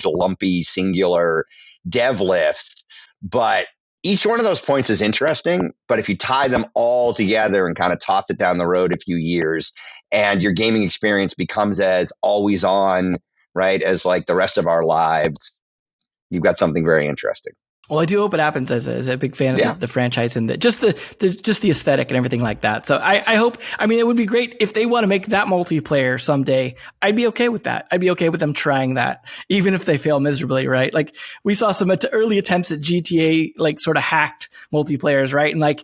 lumpy, singular dev lifts. But each one of those points is interesting. But if you tie them all together and kind of toss it down the road a few years, and your gaming experience becomes as always on, right, as like the rest of our lives, you've got something very interesting. Well, I do hope it happens as a big fan of the franchise and just the aesthetic and everything like that. So I hope, it would be great if they want to make that multiplayer someday. I'd be okay with that. I'd be okay with them trying that, even if they fail miserably, right? Like we saw some early attempts at GTA, like sort of hacked multiplayers, right? And like,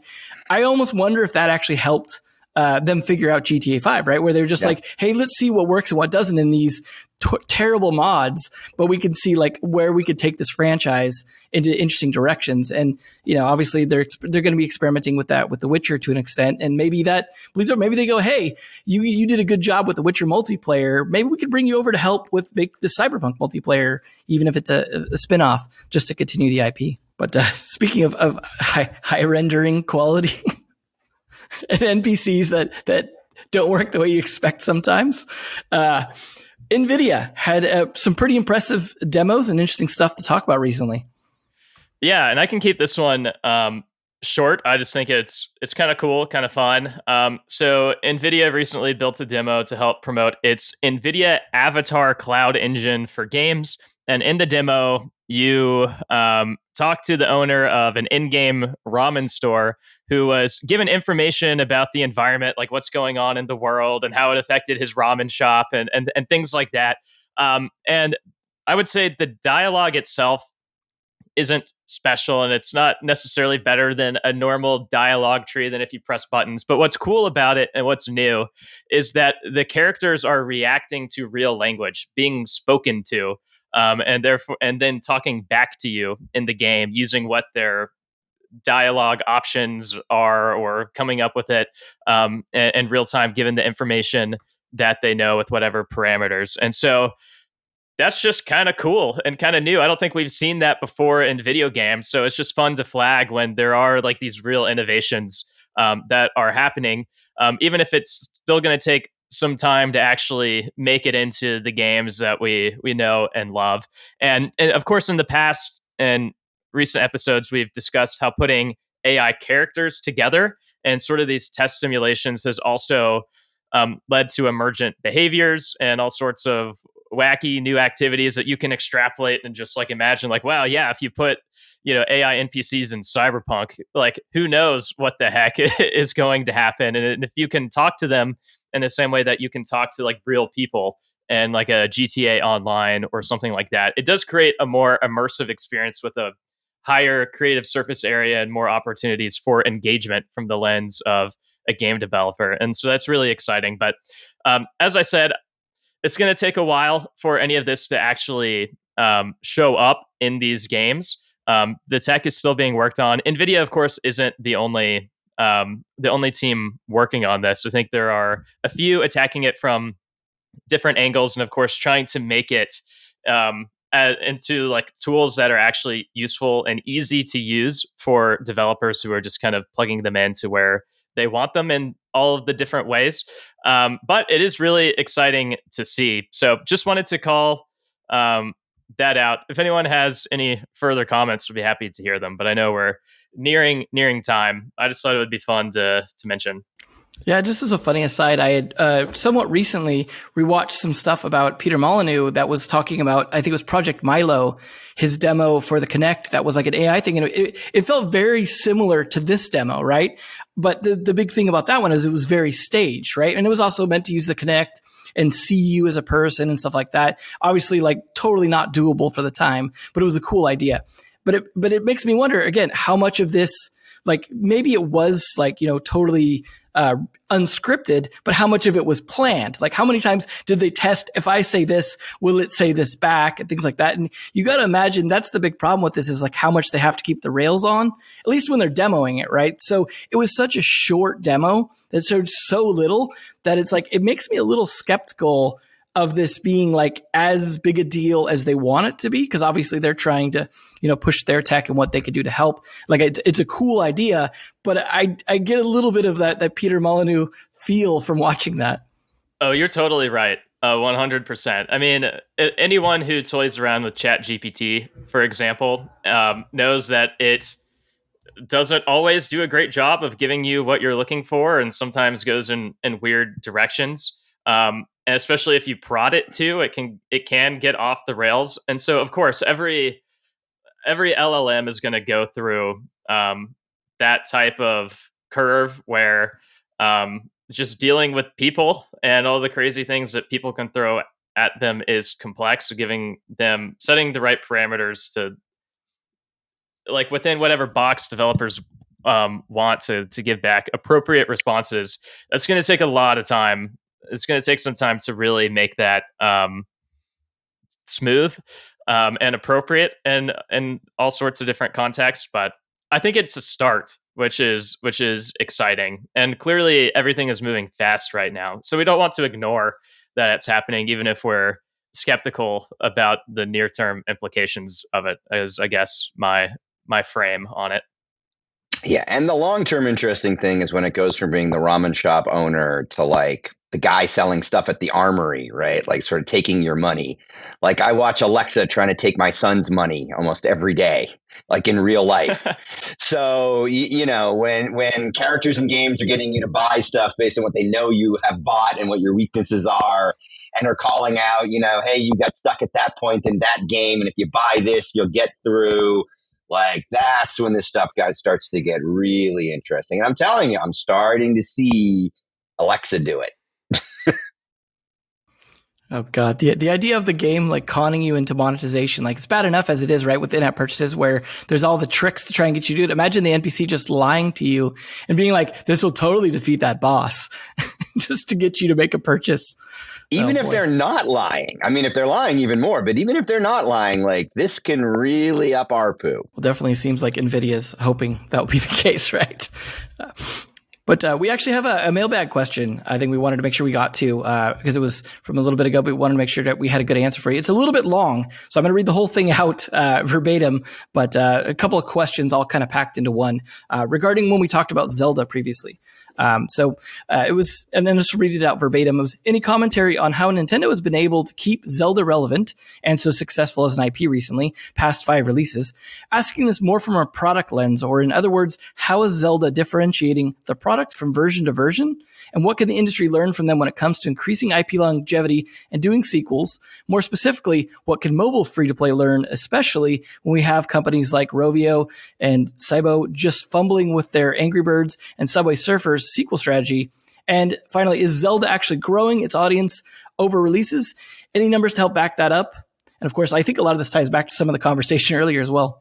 I almost wonder if that actually helped them figure out GTA 5, right? Where they're just like, hey, let's see what works and what doesn't in these terrible mods, but we can see like where we could take this franchise into interesting directions. And, obviously they're going to be experimenting with that with The Witcher to an extent. And maybe that bleeds over. Maybe they go, hey, you did a good job with The Witcher multiplayer. Maybe we could bring you over to help make the Cyberpunk multiplayer, even if it's a spinoff, just to continue the IP. But speaking of high rendering quality and NPCs that don't work the way you expect sometimes, Nvidia had some pretty impressive demos and interesting stuff to talk about recently. Yeah, and I can keep this one short. I just think it's kind of cool, kind of fun. So Nvidia recently built a demo to help promote its Nvidia Avatar Cloud Engine for games. And in the demo, you talk to the owner of an in-game ramen store who was given information about the environment, like what's going on in the world and how it affected his ramen shop and things like that. And I would say the dialogue itself isn't special, and it's not necessarily better than a normal dialogue tree than if you press buttons. But what's cool about it and what's new is that the characters are reacting to real language being spoken to, and then talking back to you in the game using what their dialogue options are, or coming up with it in real time, given the information that they know with whatever parameters. And so that's just kind of cool and kind of new. I don't think we've seen that before in video games. So it's just fun to flag when there are like these real innovations that are happening, even if it's still going to take some time to actually make it into the games that we know and love. And of course, in the past and recent episodes, we've discussed how putting AI characters together and sort of these test simulations has also led to emergent behaviors and all sorts of wacky new activities that you can extrapolate and just like imagine like, wow, yeah, if you put, AI NPCs in Cyberpunk, like who knows what the heck is going to happen. And if you can talk to them in the same way that you can talk to like real people and like a GTA Online or something like that, it does create a more immersive experience with a higher creative surface area and more opportunities for engagement from the lens of a game developer. And so that's really exciting. But as I said, it's going to take a while for any of this to actually show up in these games. The tech is still being worked on. Nvidia, of course, isn't the only team working on this. I think there are a few attacking it from different angles, and of course, trying to make it into like tools that are actually useful and easy to use for developers who are just kind of plugging them into where they want them in all of the different ways. But it is really exciting to see. So just wanted to call that out. If anyone has any further comments, we'd be happy to hear them. But I know we're nearing time. I just thought it would be fun to mention. Yeah, just as a funny aside, I had somewhat recently rewatched some stuff about Peter Molyneux that was talking about, I think it was Project Milo, his demo for the Kinect that was like an AI thing. And it felt very similar to this demo, right? But the big thing about that one is it was very staged, right? And it was also meant to use the Kinect and see you as a person and stuff like that. Obviously, like totally not doable for the time, but it was a cool idea. But it makes me wonder again, how much of this, like maybe it was like, totally unscripted, but how much of it was planned? Like how many times did they test, if I say this, will it say this back and things like that? And you got to imagine that's the big problem with this is like how much they have to keep the rails on, at least when they're demoing it, right? So it was such a short demo that showed so little that it's like, it makes me a little skeptical of this being like as big a deal as they want it to be, because obviously they're trying to, push their tech and what they could do to help. Like it's a cool idea, but I get a little bit of that Peter Molyneux feel from watching that. Oh, you're totally right. 100%. I mean, anyone who toys around with ChatGPT, for example, knows that it doesn't always do a great job of giving you what you're looking for, and sometimes goes in weird directions. And especially if you prod it to, it can get off the rails. And so, of course, every LLM is going to go through that type of curve where just dealing with people and all the crazy things that people can throw at them is complex. So setting the right parameters to, like, within whatever box developers want to give back appropriate responses, that's going to take a lot of time. It's going to take some time to really make that smooth and appropriate and all sorts of different contexts. But I think it's a start, which is exciting. And clearly everything is moving fast right now. So we don't want to ignore that it's happening, even if we're skeptical about the near-term implications of it, is, I guess, my frame on it. Yeah, and the long-term interesting thing is when it goes from being the ramen shop owner to like the guy selling stuff at the armory, right? Like sort of taking your money. Like I watch Alexa trying to take my son's money almost every day, like in real life. So, when characters in games are getting you to buy stuff based on what they know you have bought and what your weaknesses are, and are calling out, hey, you got stuck at that point in that game, and if you buy this, you'll get through. Like that's when this stuff starts to get really interesting. And I'm telling you, I'm starting to see Alexa do it. Oh God, the idea of the game like conning you into monetization, like it's bad enough as it is, right? With in-app purchases where there's all the tricks to try and get you to do it. Imagine the NPC just lying to you and being like, this will totally defeat that boss just to get you to make a purchase. Even if they're not lying. I mean, if they're lying, even more. But even if they're not lying, like this can really up ARPU. Well, definitely seems like Nvidia's hoping that will be the case, right? But we actually have a mailbag question. I think we wanted to make sure we got to because it was from a little bit ago, but we wanted to make sure that we had a good answer for you. It's a little bit long, so I'm going to read the whole thing out verbatim, but a couple of questions all kind of packed into one regarding when we talked about Zelda previously. It was, and then just read it out verbatim. It was any commentary on how Nintendo has been able to keep Zelda relevant and so successful as an IP recently, past 5 releases, asking this more from a product lens, or in other words, how is Zelda differentiating the product from version to version? And what can the industry learn from them when it comes to increasing IP longevity and doing sequels? More specifically, what can mobile free-to-play learn, especially when we have companies like Rovio and Cybo just fumbling with their Angry Birds and Subway Surfers sequel strategy? And finally, is Zelda actually growing its audience over releases? Any numbers to help back that up? And of course, I think a lot of this ties back to some of the conversation earlier as well.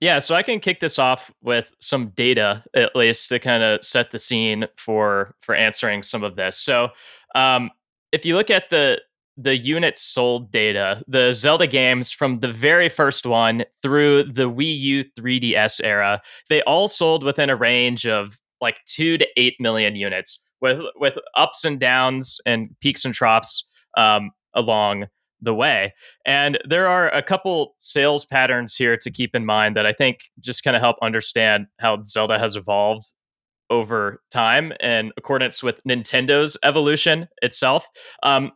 Yeah, so I can kick this off with some data, at least, to kind of set the scene for answering some of this. So if you look at the units sold data, the Zelda games from the very first one through the Wii U 3DS era, they all sold within a range of like 2 to 8 million units, with ups and downs and peaks and troughs along the way. And there are a couple sales patterns here to keep in mind that I think just kind of help understand how Zelda has evolved over time in accordance with Nintendo's evolution itself,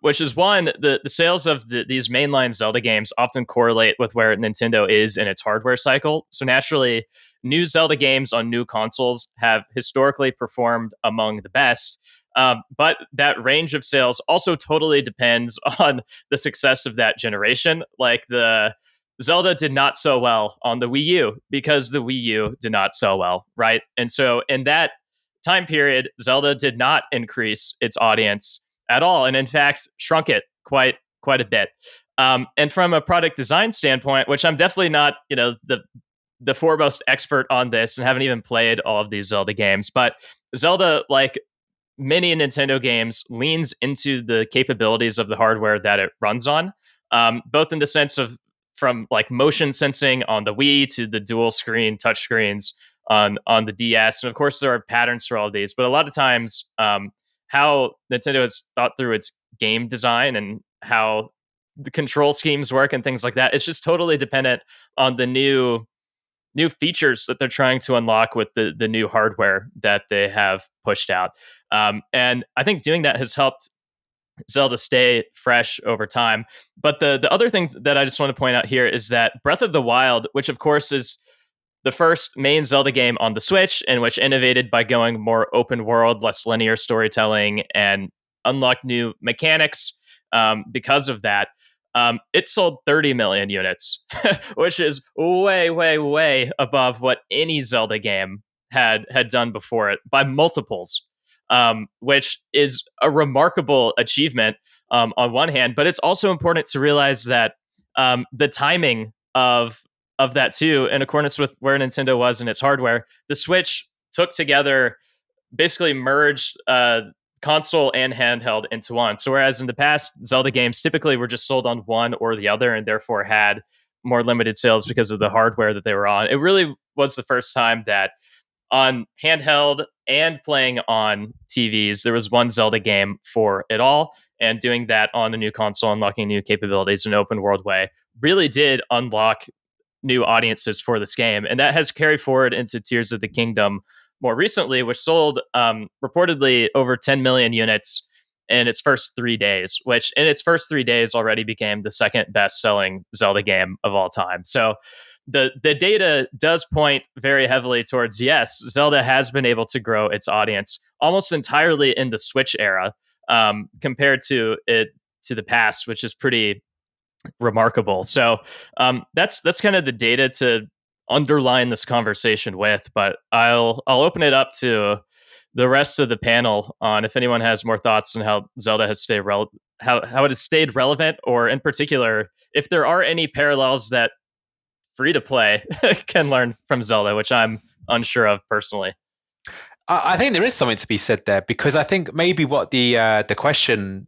which is one, the sales of these mainline Zelda games often correlate with where Nintendo is in its hardware cycle. So naturally, new Zelda games on new consoles have historically performed among the best. But that range of sales also totally depends on the success of that generation. Like the Zelda did not sell well on the Wii U because the Wii U did not sell well, right? And so in that time period, Zelda did not increase its audience at all, and in fact, shrunk it quite a bit. And from a product design standpoint, which I'm definitely not, the foremost expert on this, and haven't even played all of these Zelda games, but Zelda, like many Nintendo games, leans into the capabilities of the hardware that it runs on, both in the sense of from like motion sensing on the Wii to the dual screen touchscreens on the DS, and of course there are patterns for all of these. But a lot of times, how Nintendo has thought through its game design and how the control schemes work and things like that, it's just totally dependent on the new features that they're trying to unlock with the new hardware that they have pushed out. And I think doing that has helped Zelda stay fresh over time. But the other thing that I just want to point out here is that Breath of the Wild, which of course is the first main Zelda game on the Switch, and which innovated by going more open world, less linear storytelling, and unlocked new mechanics because of that. It sold 30 million units, which is way, way, way above what any Zelda game had done before it by multiples, which is a remarkable achievement on one hand. But it's also important to realize that the timing of that too, in accordance with where Nintendo was in its hardware, the Switch took together, basically merged console and handheld into one. So whereas in the past, Zelda games typically were just sold on one or the other, and therefore had more limited sales because of the hardware that they were on, it really was the first time that on handheld and playing on TVs, there was one Zelda game for it all. And doing that on a new console, unlocking new capabilities in an open world way, really did unlock new audiences for this game. And that has carried forward into Tears of the Kingdom more recently, which sold reportedly over 10 million units in its first 3 days, which in its first 3 days already became the second best selling Zelda game of all time. So the data does point very heavily towards, yes, Zelda has been able to grow its audience almost entirely in the Switch era, compared to the past, which is pretty remarkable. So that's kind of the data to underline this conversation with. But I'll open it up to the rest of the panel on if anyone has more thoughts on how Zelda has stayed how it has stayed relevant, or in particular if there are any parallels that free to play can learn from Zelda, which I'm unsure of personally. I think there is something to be said there, because I think maybe what the question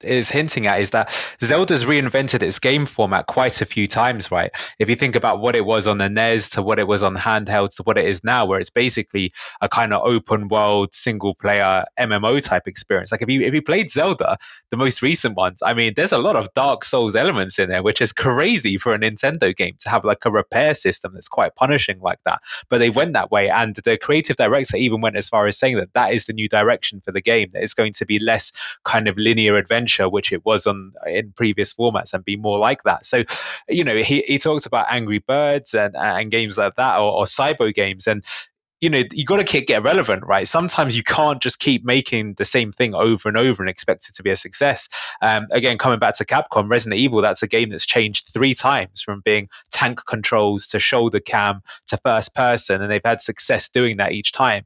is hinting at is that Zelda's reinvented its game format quite a few times, right? If you think about what it was on the NES to what it was on handhelds to what it is now, where it's basically a kind of open world single player MMO type experience. Like if you played Zelda, the most recent ones, I mean, there's a lot of Dark Souls elements in there, which is crazy for a Nintendo game to have like a repair system that's quite punishing like that. But they went that way, and the creative director even went as far as saying that is the new direction for the game, that it's going to be less kind of linear adventure, which it was in previous formats, and be more like that. So, he talks about Angry Birds and games like that, or Cybo games, and you got to get relevant, right? Sometimes you can't just keep making the same thing over and over and expect it to be a success. Again, coming back to Capcom, Resident Evil, that's a game that's changed 3 times from being tank controls to shoulder cam to first person, and they've had success doing that each time.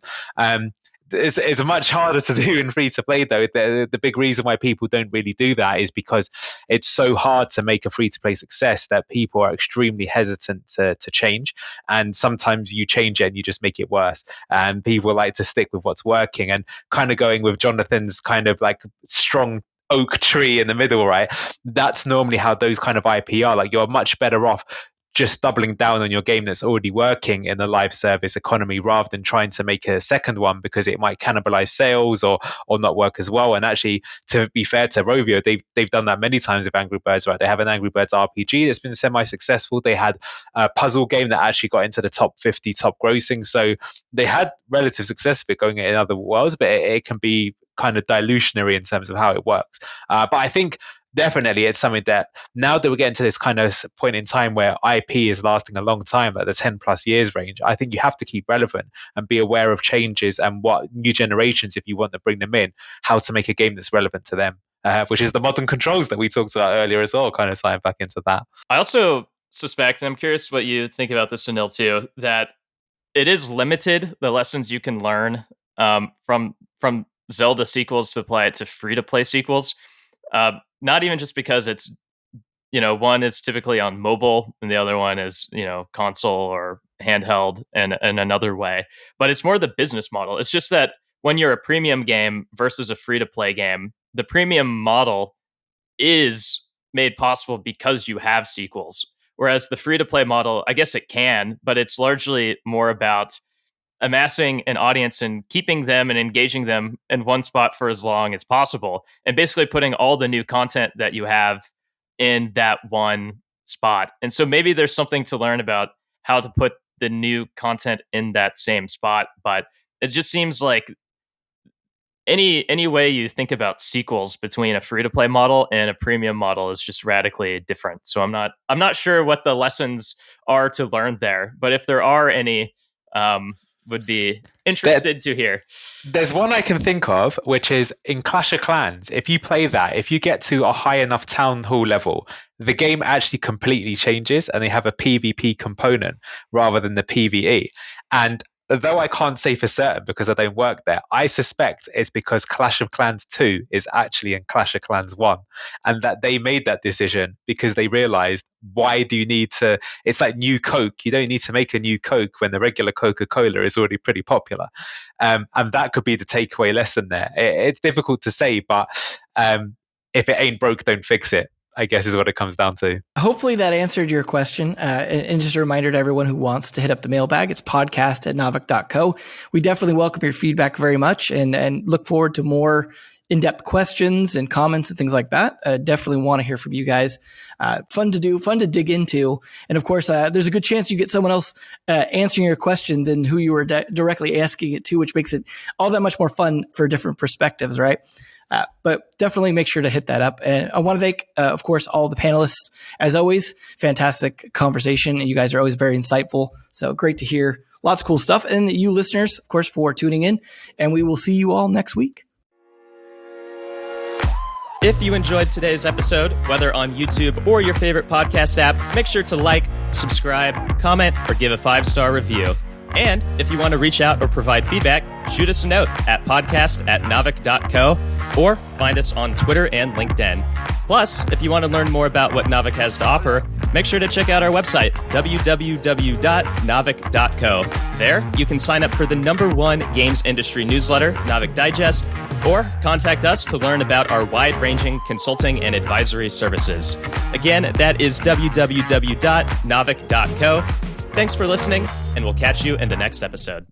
It's much harder to do in free to play, though. The big reason why people don't really do that is because it's so hard to make a free to play success that people are extremely hesitant to change. And sometimes you change it and you just make it worse. And people like to stick with what's working, and kind of going with Jonathan's kind of like strong oak tree in the middle, right? That's normally how those kind of IP are. Like, you're much better off just doubling down on your game that's already working in the live service economy rather than trying to make a second one because it might cannibalize sales or not work as well. And actually, to be fair to Rovio, they've done that many times with Angry Birds, right? They have an Angry Birds RPG that's been semi-successful. They had a puzzle game that actually got into the top 50 top grossing. So they had relative success with going in other worlds, but it can be kind of dilutionary in terms of how it works. But I think definitely it's something that now that we're getting to this kind of point in time where IP is lasting a long time, like the 10 plus years range, I think you have to keep relevant and be aware of changes and what new generations, if you want to bring them in, how to make a game that's relevant to them, which is the modern controls that we talked about earlier as well, kind of tying back into that. I also suspect, and I'm curious what you think about this, Anil, too, that it is limited, the lessons you can learn from Zelda sequels to apply it to free-to-play sequels. Not even just because it's, one is typically on mobile and the other one is, console or handheld and another way. But it's more the business model. It's just that when you're a premium game versus a free-to-play game, the premium model is made possible because you have sequels. Whereas the free-to-play model, I guess it can, but it's largely more about amassing an audience and keeping them and engaging them in one spot for as long as possible, and basically putting all the new content that you have in that one spot. And so maybe there's something to learn about how to put the new content in that same spot, but it just seems like any way you think about sequels between a free-to-play model and a premium model is just radically different. So I'm not sure what the lessons are to learn there, but if there are any, would be interested to hear. There's one I can think of, which is in Clash of Clans. If you play that, if you get to a high enough town hall level, the game actually completely changes and they have a PvP component rather than the PvE. And though I can't say for certain because I don't work there, I suspect it's because Clash of Clans 2 is actually in Clash of Clans 1, and that they made that decision because they realized, why do you need to, it's like new Coke. You don't need to make a new Coke when the regular Coca-Cola is already pretty popular. And that could be the takeaway lesson there. It's difficult to say, but if it ain't broke, don't fix it, I guess is what it comes down to. Hopefully that answered your question. And just a reminder to everyone who wants to hit up the mailbag, it's podcast@naavik.co. We definitely welcome your feedback very much and look forward to more in-depth questions and comments and things like that. Definitely want to hear from you guys. Fun to do, fun to dig into. And of course, there's a good chance you get someone else answering your question than who you were directly asking it to, which makes it all that much more fun for different perspectives, right? But definitely make sure to hit that up. And I want to thank, of course, all the panelists. As always, fantastic conversation. And you guys are always very insightful. So great to hear lots of cool stuff. And you listeners, of course, for tuning in. And we will see you all next week. If you enjoyed today's episode, whether on YouTube or your favorite podcast app, make sure to like, subscribe, comment, or give a 5-star review. And if you want to reach out or provide feedback, shoot us a note at podcast@naavik.co or find us on Twitter and LinkedIn. Plus, if you want to learn more about what Naavik has to offer, make sure to check out our website, www.naavik.co. There, you can sign up for the #1 games industry newsletter, Naavik Digest, or contact us to learn about our wide-ranging consulting and advisory services. Again, that is www.naavik.co. Thanks for listening, and we'll catch you in the next episode.